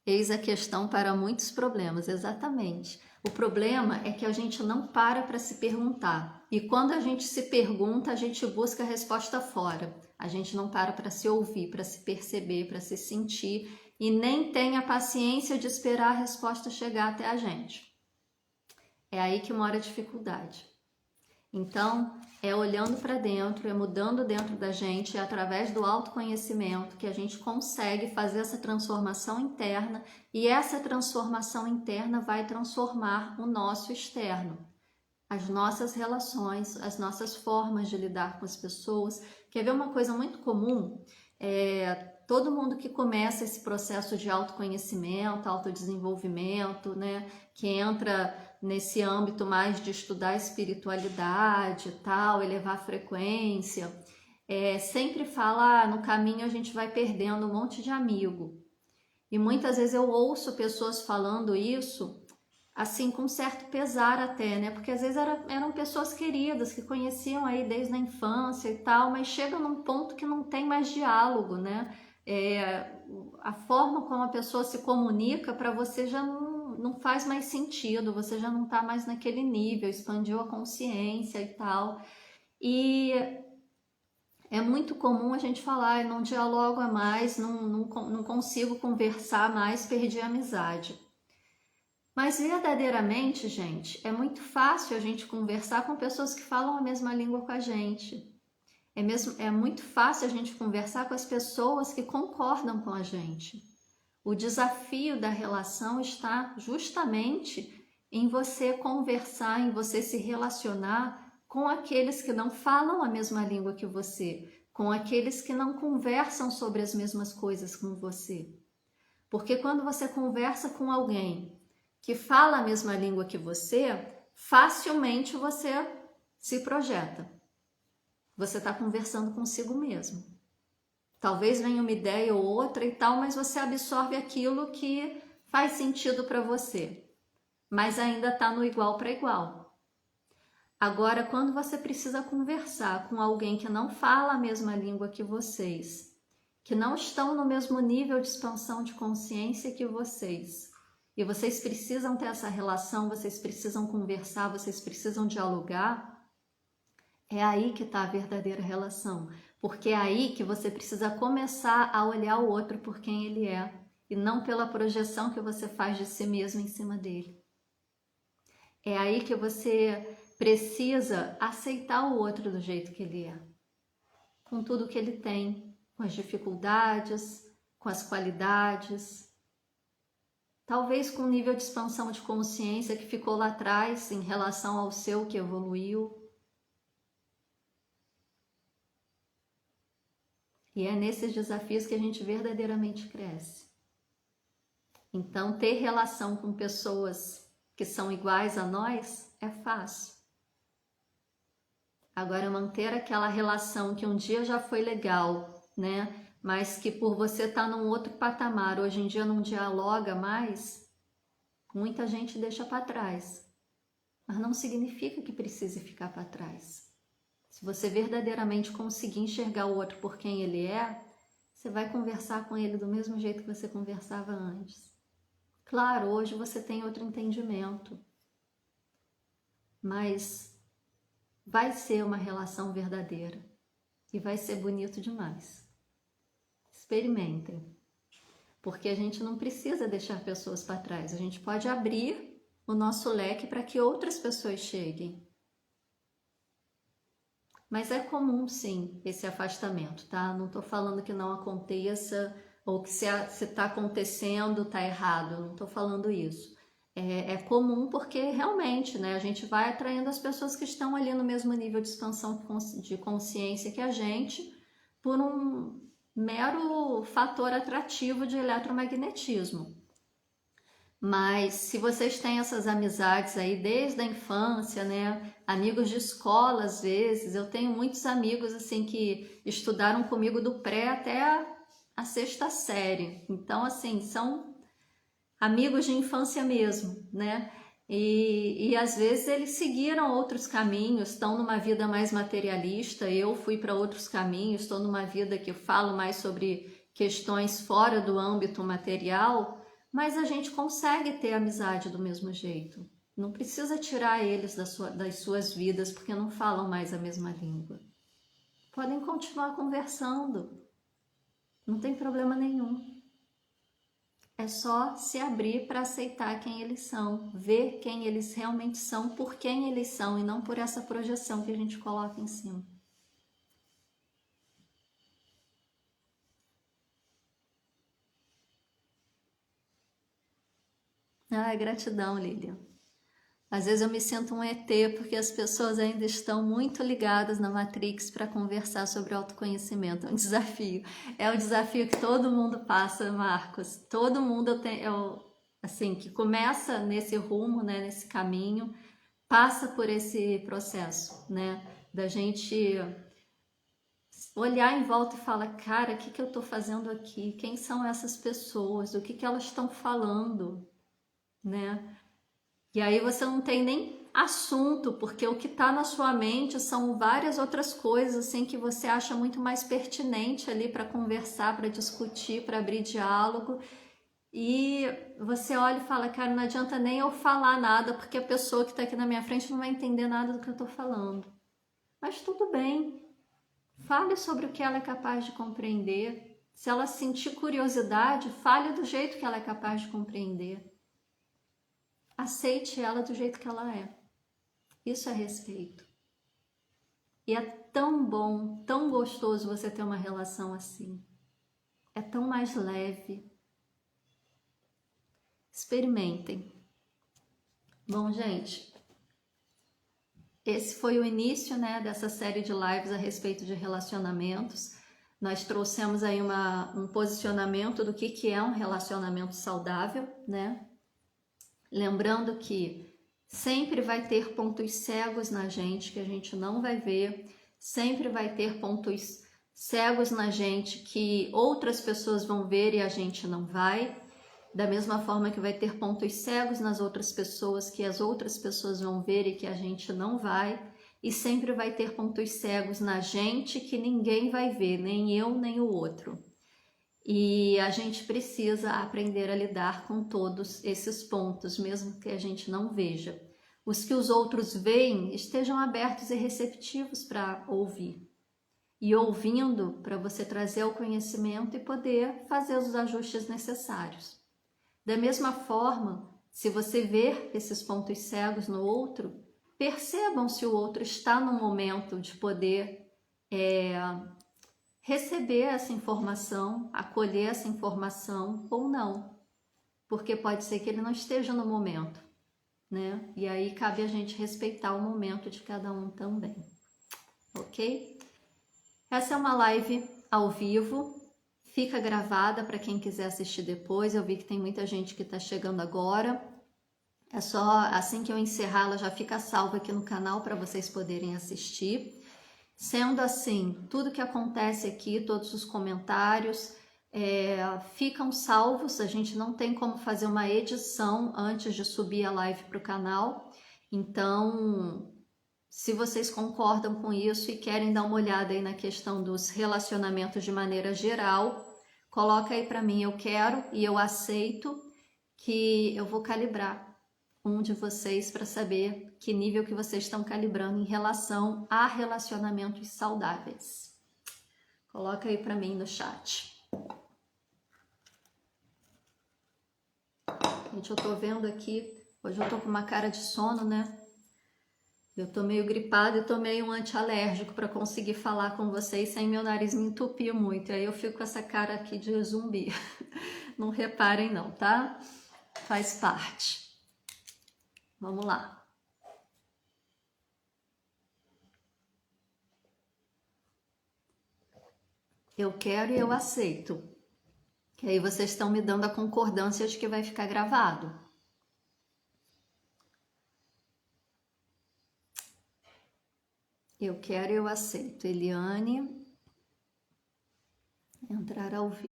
Eis a questão para muitos problemas, exatamente. O problema é que a gente não para se perguntar. E quando a gente se pergunta, a gente busca a resposta fora. A gente não para se ouvir, para se perceber, para se sentir e nem tem a paciência de esperar a resposta chegar até a gente. É aí que mora a dificuldade. Então, é olhando para dentro, é mudando dentro da gente, é através do autoconhecimento que a gente consegue fazer essa transformação interna e essa transformação interna vai transformar o nosso externo, as nossas relações, as nossas formas de lidar com as pessoas. Quer ver uma coisa muito comum? Todo mundo que começa esse processo de autoconhecimento, autodesenvolvimento, né, que entra nesse âmbito mais de estudar espiritualidade e tal, elevar a frequência, sempre fala, no caminho a gente vai perdendo um monte de amigo. E muitas vezes eu ouço pessoas falando isso, assim, com certo pesar até, né? Porque às vezes eram pessoas queridas, que conheciam aí desde a infância e tal, mas chega num ponto que não tem mais diálogo, né? A forma como a pessoa se comunica para você já não faz mais sentido, você já não está mais naquele nível, expandiu a consciência e tal. E é muito comum a gente falar, não dialogo mais, não consigo conversar mais, perdi a amizade. Mas verdadeiramente, gente, é muito fácil a gente conversar com pessoas que falam a mesma língua com a gente. É muito fácil a gente conversar com as pessoas que concordam com a gente. O desafio da relação está justamente em você conversar, em você se relacionar com aqueles que não falam a mesma língua que você, com aqueles que não conversam sobre as mesmas coisas com você. Porque quando você conversa com alguém que fala a mesma língua que você, facilmente você se projeta. Você está conversando consigo mesmo. Talvez venha uma ideia ou outra e tal, mas você absorve aquilo que faz sentido para você. Mas ainda está no igual para igual. Agora, quando você precisa conversar com alguém que não fala a mesma língua que vocês, que não estão no mesmo nível de expansão de consciência que vocês, e vocês precisam ter essa relação, vocês precisam conversar, vocês precisam dialogar, é aí que está a verdadeira relação, porque é aí que você precisa começar a olhar o outro por quem ele é, e não pela projeção que você faz de si mesmo em cima dele. É aí que você precisa aceitar o outro do jeito que ele é, com tudo que ele tem, com as dificuldades, com as qualidades, talvez com um nível de expansão de consciência que ficou lá atrás em relação ao seu que evoluiu. E é nesses desafios que a gente verdadeiramente cresce. Então, ter relação com pessoas que são iguais a nós é fácil. Agora, manter aquela relação que um dia já foi legal, né? Mas que por você estar num outro patamar, hoje em dia não dialoga mais, muita gente deixa para trás. Mas não significa que precise ficar para trás. Se você verdadeiramente conseguir enxergar o outro por quem ele é, você vai conversar com ele do mesmo jeito que você conversava antes. Claro, hoje você tem outro entendimento, mas vai ser uma relação verdadeira e vai ser bonito demais. Experimentem, porque a gente não precisa deixar pessoas para trás, a gente pode abrir o nosso leque para que outras pessoas cheguem. Mas é comum, sim, esse afastamento, tá? Não tô falando que não aconteça ou que se está acontecendo tá errado, não tô falando isso. É comum porque realmente, né, a gente vai atraindo as pessoas que estão ali no mesmo nível de expansão de consciência que a gente por um mero fator atrativo de eletromagnetismo. Mas se vocês têm essas amizades aí desde a infância, né? Amigos de escola, às vezes, eu tenho muitos amigos assim que estudaram comigo do pré até a sexta série. Então, assim, são amigos de infância mesmo, né? E às vezes eles seguiram outros caminhos, estão numa vida mais materialista, eu fui para outros caminhos, estou numa vida que eu falo mais sobre questões fora do âmbito material, mas a gente consegue ter amizade do mesmo jeito. Não precisa tirar eles das suas vidas porque não falam mais a mesma língua. Podem continuar conversando, não tem problema nenhum. É só se abrir para aceitar quem eles são, ver quem eles realmente são, por quem eles são e não por essa projeção que a gente coloca em cima. Ah, gratidão, Lilian. Às vezes eu me sinto um ET porque as pessoas ainda estão muito ligadas na Matrix para conversar sobre autoconhecimento. É um desafio. É o desafio que todo mundo passa, Marcos. Todo mundo assim, que começa nesse rumo, né, nesse caminho, passa por esse processo, né? Da gente olhar em volta e falar, cara, o que que eu estou fazendo aqui? Quem são essas pessoas? O que que elas estão falando, né? E aí você não tem nem assunto, porque o que está na sua mente são várias outras coisas assim que você acha muito mais pertinente ali para conversar, para discutir, para abrir diálogo. E você olha e fala, cara, não adianta nem eu falar nada, porque a pessoa que está aqui na minha frente não vai entender nada do que eu estou falando. Mas tudo bem, fale sobre o que ela é capaz de compreender. Se ela sentir curiosidade, fale do jeito que ela é capaz de compreender. Aceite ela do jeito que ela é. Isso é respeito. E é tão bom, tão gostoso você ter uma relação assim. É tão mais leve. Experimentem. Bom, gente, esse foi o início, né, dessa série de lives a respeito de relacionamentos. Nós trouxemos aí um posicionamento do que é um relacionamento saudável, né? Lembrando que sempre vai ter pontos cegos na gente que a gente não vai ver, sempre vai ter pontos cegos na gente que outras pessoas vão ver e a gente não vai. Da mesma forma que vai ter pontos cegos nas outras pessoas que as outras pessoas vão ver e que a gente não vai. E sempre vai ter pontos cegos na gente que ninguém vai ver, nem eu, nem o outro. E a gente precisa aprender a lidar com todos esses pontos, mesmo que a gente não veja. Os que os outros veem, estejam abertos e receptivos para ouvir. E ouvindo, para você trazer o conhecimento e poder fazer os ajustes necessários. Da mesma forma, se você ver esses pontos cegos no outro, percebam se o outro está no momento de poder receber essa informação, acolher essa informação ou não, porque pode ser que ele não esteja no momento, né? E aí cabe a gente respeitar o momento de cada um também, ok? Essa é uma live ao vivo, fica gravada para quem quiser assistir depois. Eu vi que tem muita gente que está chegando agora. É só assim que eu encerrar, ela já fica salva aqui no canal para vocês poderem assistir. Sendo assim, tudo que acontece aqui, todos os comentários ficam salvos. A gente não tem como fazer uma edição antes de subir a live para o canal. Então, se vocês concordam com isso e querem dar uma olhada aí na questão dos relacionamentos de maneira geral, coloca aí para mim, eu quero e eu aceito que eu vou calibrar um de vocês para saber que nível que vocês estão calibrando em relação a relacionamentos saudáveis. Coloca aí para mim no chat. Gente, eu tô vendo aqui, hoje eu tô com uma cara de sono, né? Eu tô meio gripada e tomei um antialérgico para conseguir falar com vocês sem meu nariz me entupir muito. Aí eu fico com essa cara aqui de zumbi. Não reparem não, tá? Faz parte. Vamos lá. Eu quero e eu aceito. Que aí vocês estão me dando a concordância de que vai ficar gravado. Eu quero e eu aceito. Eliane, entrar ao vivo.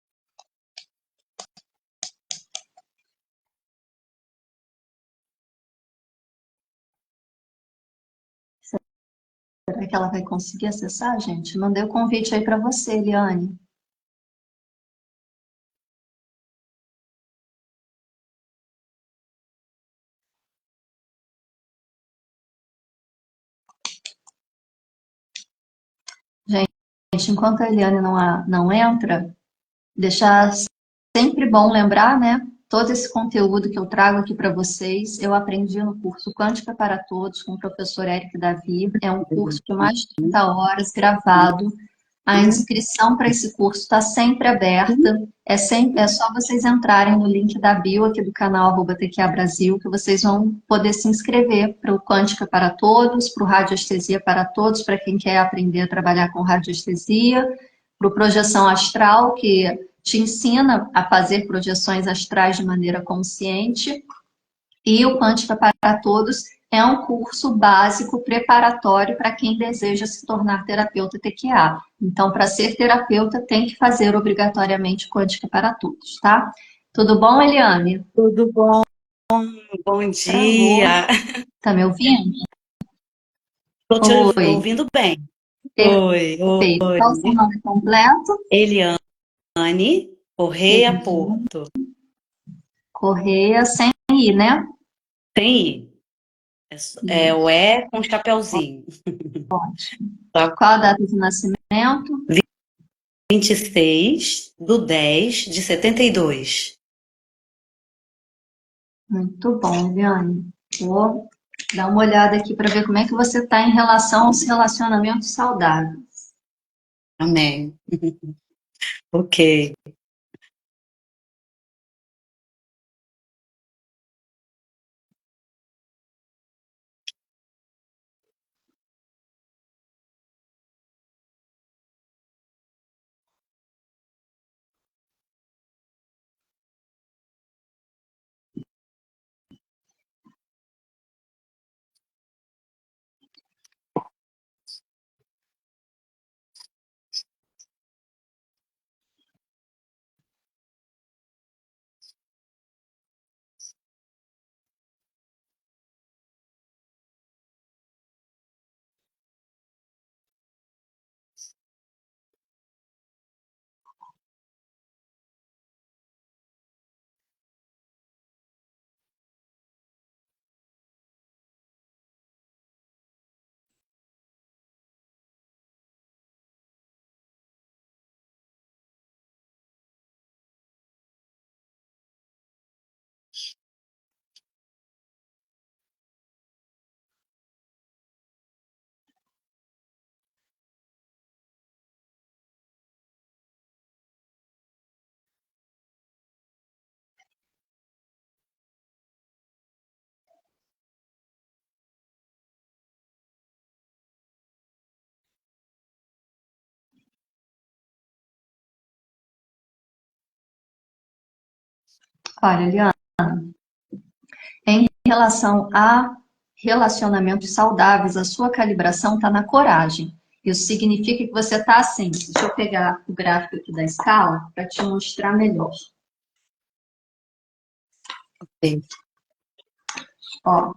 Será que ela vai conseguir acessar, gente? Mandei o convite aí para você, Eliane. Gente, enquanto a Eliane não entra, deixar sempre bom lembrar, né? Todo esse conteúdo que eu trago aqui para vocês, eu aprendi no curso Quântica para Todos com o professor Eric Davi. É um curso de mais de 30 horas gravado. A inscrição para esse curso está sempre aberta. É só vocês entrarem no link da bio aqui do canal @TQA Brasil, que vocês vão poder se inscrever para o Quântica para Todos, para o Radiestesia para Todos, para quem quer aprender a trabalhar com radiestesia, para o Projeção Astral, que te ensina a fazer projeções astrais de maneira consciente, e o Quântica para Todos é um curso básico preparatório para quem deseja se tornar terapeuta TQA. Então, para ser terapeuta, tem que fazer obrigatoriamente Quântica para Todos, tá? Tudo bom, Eliane? Tudo bom? Bom dia. Tá me ouvindo? Estou te Oi. ouvindo bem. Perfeito. Qual o seu nome completo? Eliane Correia Porto. Correia sem I, né? Tem I. É o E com chapeuzinho. Ótimo. Qual a data de nascimento? 26/10/72. Muito bom, Eliane. Vou dar uma olhada aqui para ver como é que você está em relação aos relacionamentos saudáveis. Amém. Ok. Olha, Eliane, em relação a relacionamentos saudáveis, a sua calibração está na coragem. Isso significa que você está assim. Deixa eu pegar o gráfico aqui da escala para te mostrar melhor. Ok. Ó,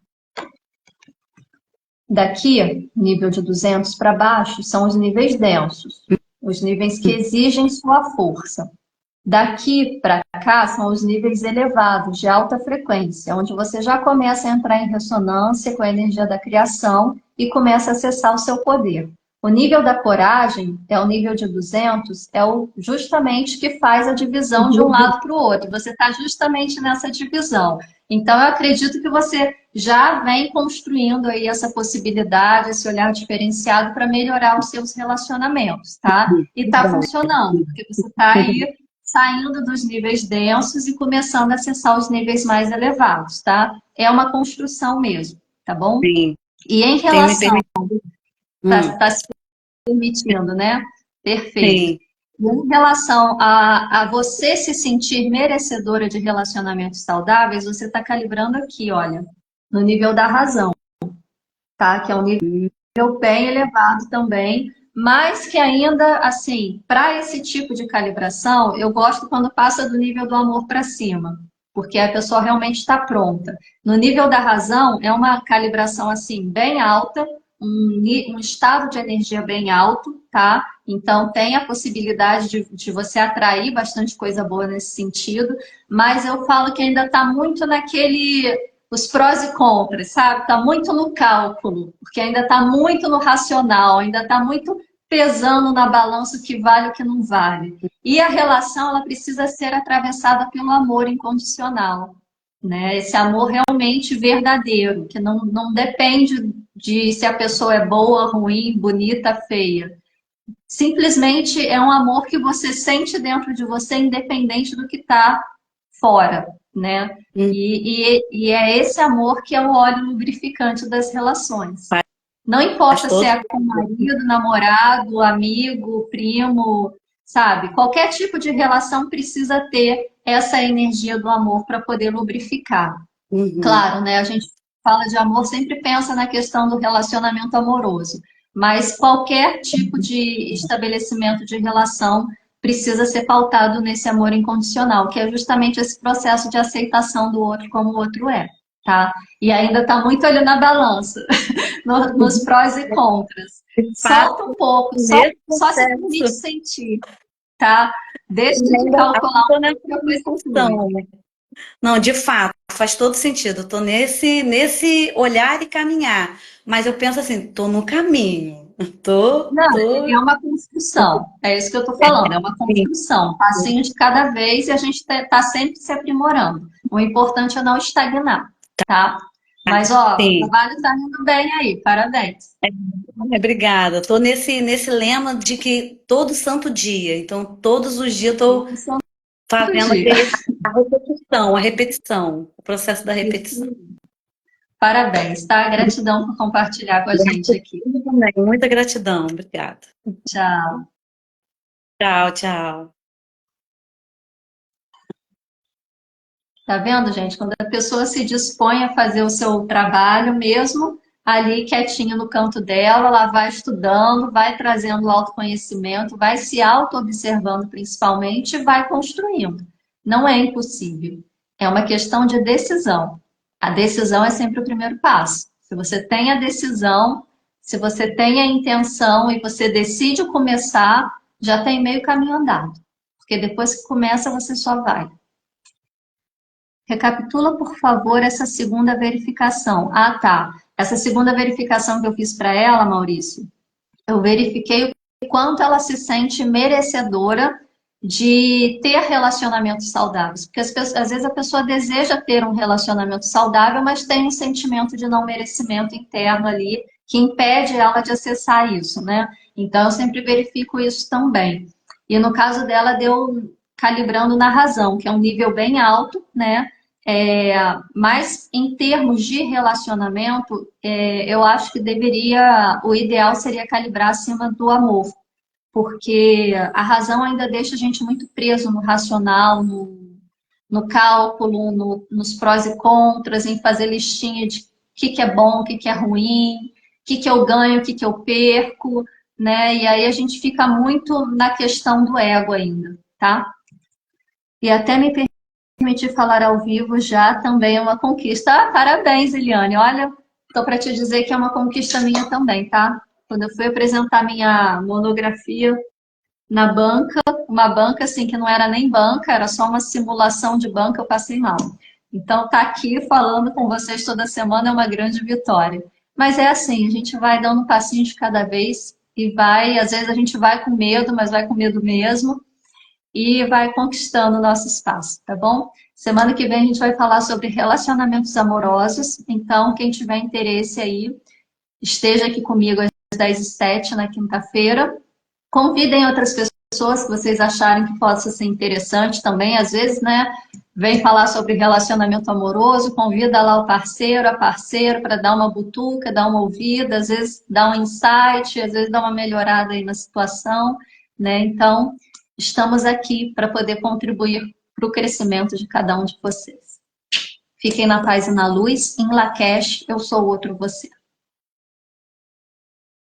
daqui, nível de 200 para baixo, são os níveis densos, os níveis que exigem sua força. Daqui para cá são os níveis elevados, de alta frequência, onde você já começa a entrar em ressonância com a energia da criação e começa a acessar o seu poder. O nível da coragem é o nível de 200, é o justamente que faz a divisão de um lado para o outro. Você está justamente nessa divisão. Então, eu acredito que você já vem construindo aí essa possibilidade, esse olhar diferenciado para melhorar os seus relacionamentos, tá? E está funcionando, porque você está aí saindo dos níveis densos e começando a acessar os níveis mais elevados, tá? É uma construção mesmo, tá bom? Sim, E em tenho me relação, permitido. tá se permitindo, né? Perfeito. Sim. E em relação a você se sentir merecedora de relacionamentos saudáveis, você está calibrando aqui, olha, no nível da razão, tá? Que é um nível bem elevado também, mas que ainda, assim, para esse tipo de calibração, eu gosto quando passa do nível do amor para cima, porque a pessoa realmente está pronta. No nível da razão, é uma calibração, assim, bem alta, um estado de energia bem alto, tá? Então, tem a possibilidade de você atrair bastante coisa boa nesse sentido, mas eu falo que ainda está muito naquele os prós e contras, sabe? Está muito no cálculo, porque ainda está muito no racional, ainda está muito pesando na balança o que vale e o que não vale. E a relação, ela precisa ser atravessada pelo amor incondicional, né? Esse amor realmente verdadeiro, que não depende de se a pessoa é boa, ruim, bonita, feia. Simplesmente é um amor que você sente dentro de você, independente do que está fora, né? Hum, E é esse amor que é o óleo lubrificante das relações. Faz Não faz importa se todo é com sentido. marido, namorado, amigo, primo, sabe? Qualquer tipo de relação precisa ter essa energia do amor para poder lubrificar. Uhum. Claro, né? A gente fala de amor, sempre pensa na questão do relacionamento amoroso, mas qualquer tipo de estabelecimento de relação precisa ser pautado nesse amor incondicional, que é justamente esse processo de aceitação do outro como o outro é, tá? E ainda está muito ali na balança, nos prós e contras. De Solta um fato, pouco, nesse só se permite processo, sentir, tá? Deixa de ainda calcular estou um nessa pouco que a coisa flui. função. Não, de fato, faz todo sentido. Estou nesse olhar e caminhar. Mas eu penso assim, estou no caminho. Não, Tô. é uma construção. É isso que eu estou falando, é uma Sim. construção. Passinho de cada vez e a gente está sempre se aprimorando. O importante é não estagnar, tá? Mas, ó, o Sim. trabalho está indo bem aí, parabéns. Obrigada. Estou nesse lema de que todo santo dia, então todos os dias estou Todo fazendo dia. a repetição, o processo da repetição. Parabéns, tá? Gratidão por compartilhar com a gente aqui. Gratidão também, muita gratidão. Obrigada. Tchau. Tchau, tchau. Tá vendo, gente? Quando a pessoa se dispõe a fazer o seu trabalho mesmo, ali quietinha no canto dela, ela vai estudando, vai trazendo o autoconhecimento, vai se auto-observando principalmente e vai construindo. Não é impossível. É uma questão de decisão. A decisão é sempre o primeiro passo. Se você tem a decisão, se você tem a intenção e você decide começar, já tem meio caminho andado. Porque depois que começa, você só vai. Recapitula, por favor, essa segunda verificação. Ah, tá. Essa segunda verificação que eu fiz para ela, Maurício, eu verifiquei o quanto ela se sente merecedora de ter relacionamentos saudáveis. Porque às vezes a pessoa deseja ter um relacionamento saudável, mas tem um sentimento de não merecimento interno ali que impede ela de acessar isso, né? Então eu sempre verifico isso também. E no caso dela, deu calibrando na razão, que é um nível bem alto, né? Mas em termos de relacionamento, eu acho que o ideal seria calibrar acima do amor, porque a razão ainda deixa a gente muito preso no racional, no cálculo, nos prós e contras, em fazer listinha de o que é bom, o que é ruim, o que eu ganho, o que eu perco, né? E aí a gente fica muito na questão do ego ainda, tá? E até me permitir falar ao vivo já também é uma conquista. Ah, parabéns, Eliane. Olha, estou para te dizer que é uma conquista minha também, tá? Quando eu fui apresentar minha monografia na banca, uma banca assim que não era nem banca, era só uma simulação de banca, eu passei mal. Então, estar aqui falando com vocês toda semana é uma grande vitória. Mas é assim, a gente vai dando um passinho de cada vez e vai, às vezes a gente vai com medo, mas vai com medo mesmo e vai conquistando o nosso espaço, tá bom? Semana que vem a gente vai falar sobre relacionamentos amorosos, então quem tiver interesse aí, esteja aqui comigo às 10h07 na quinta-feira. Convidem outras pessoas que vocês acharem que possa ser interessante também. Às vezes, né, vem falar sobre relacionamento amoroso, convida lá o parceiro, a parceira para dar uma butuca, dar uma ouvida, às vezes dá um insight, às vezes dá uma melhorada aí na situação, né? Então, estamos aqui para poder contribuir para o crescimento de cada um de vocês. Fiquem na paz e na luz. Em Lakesh, eu sou outro você.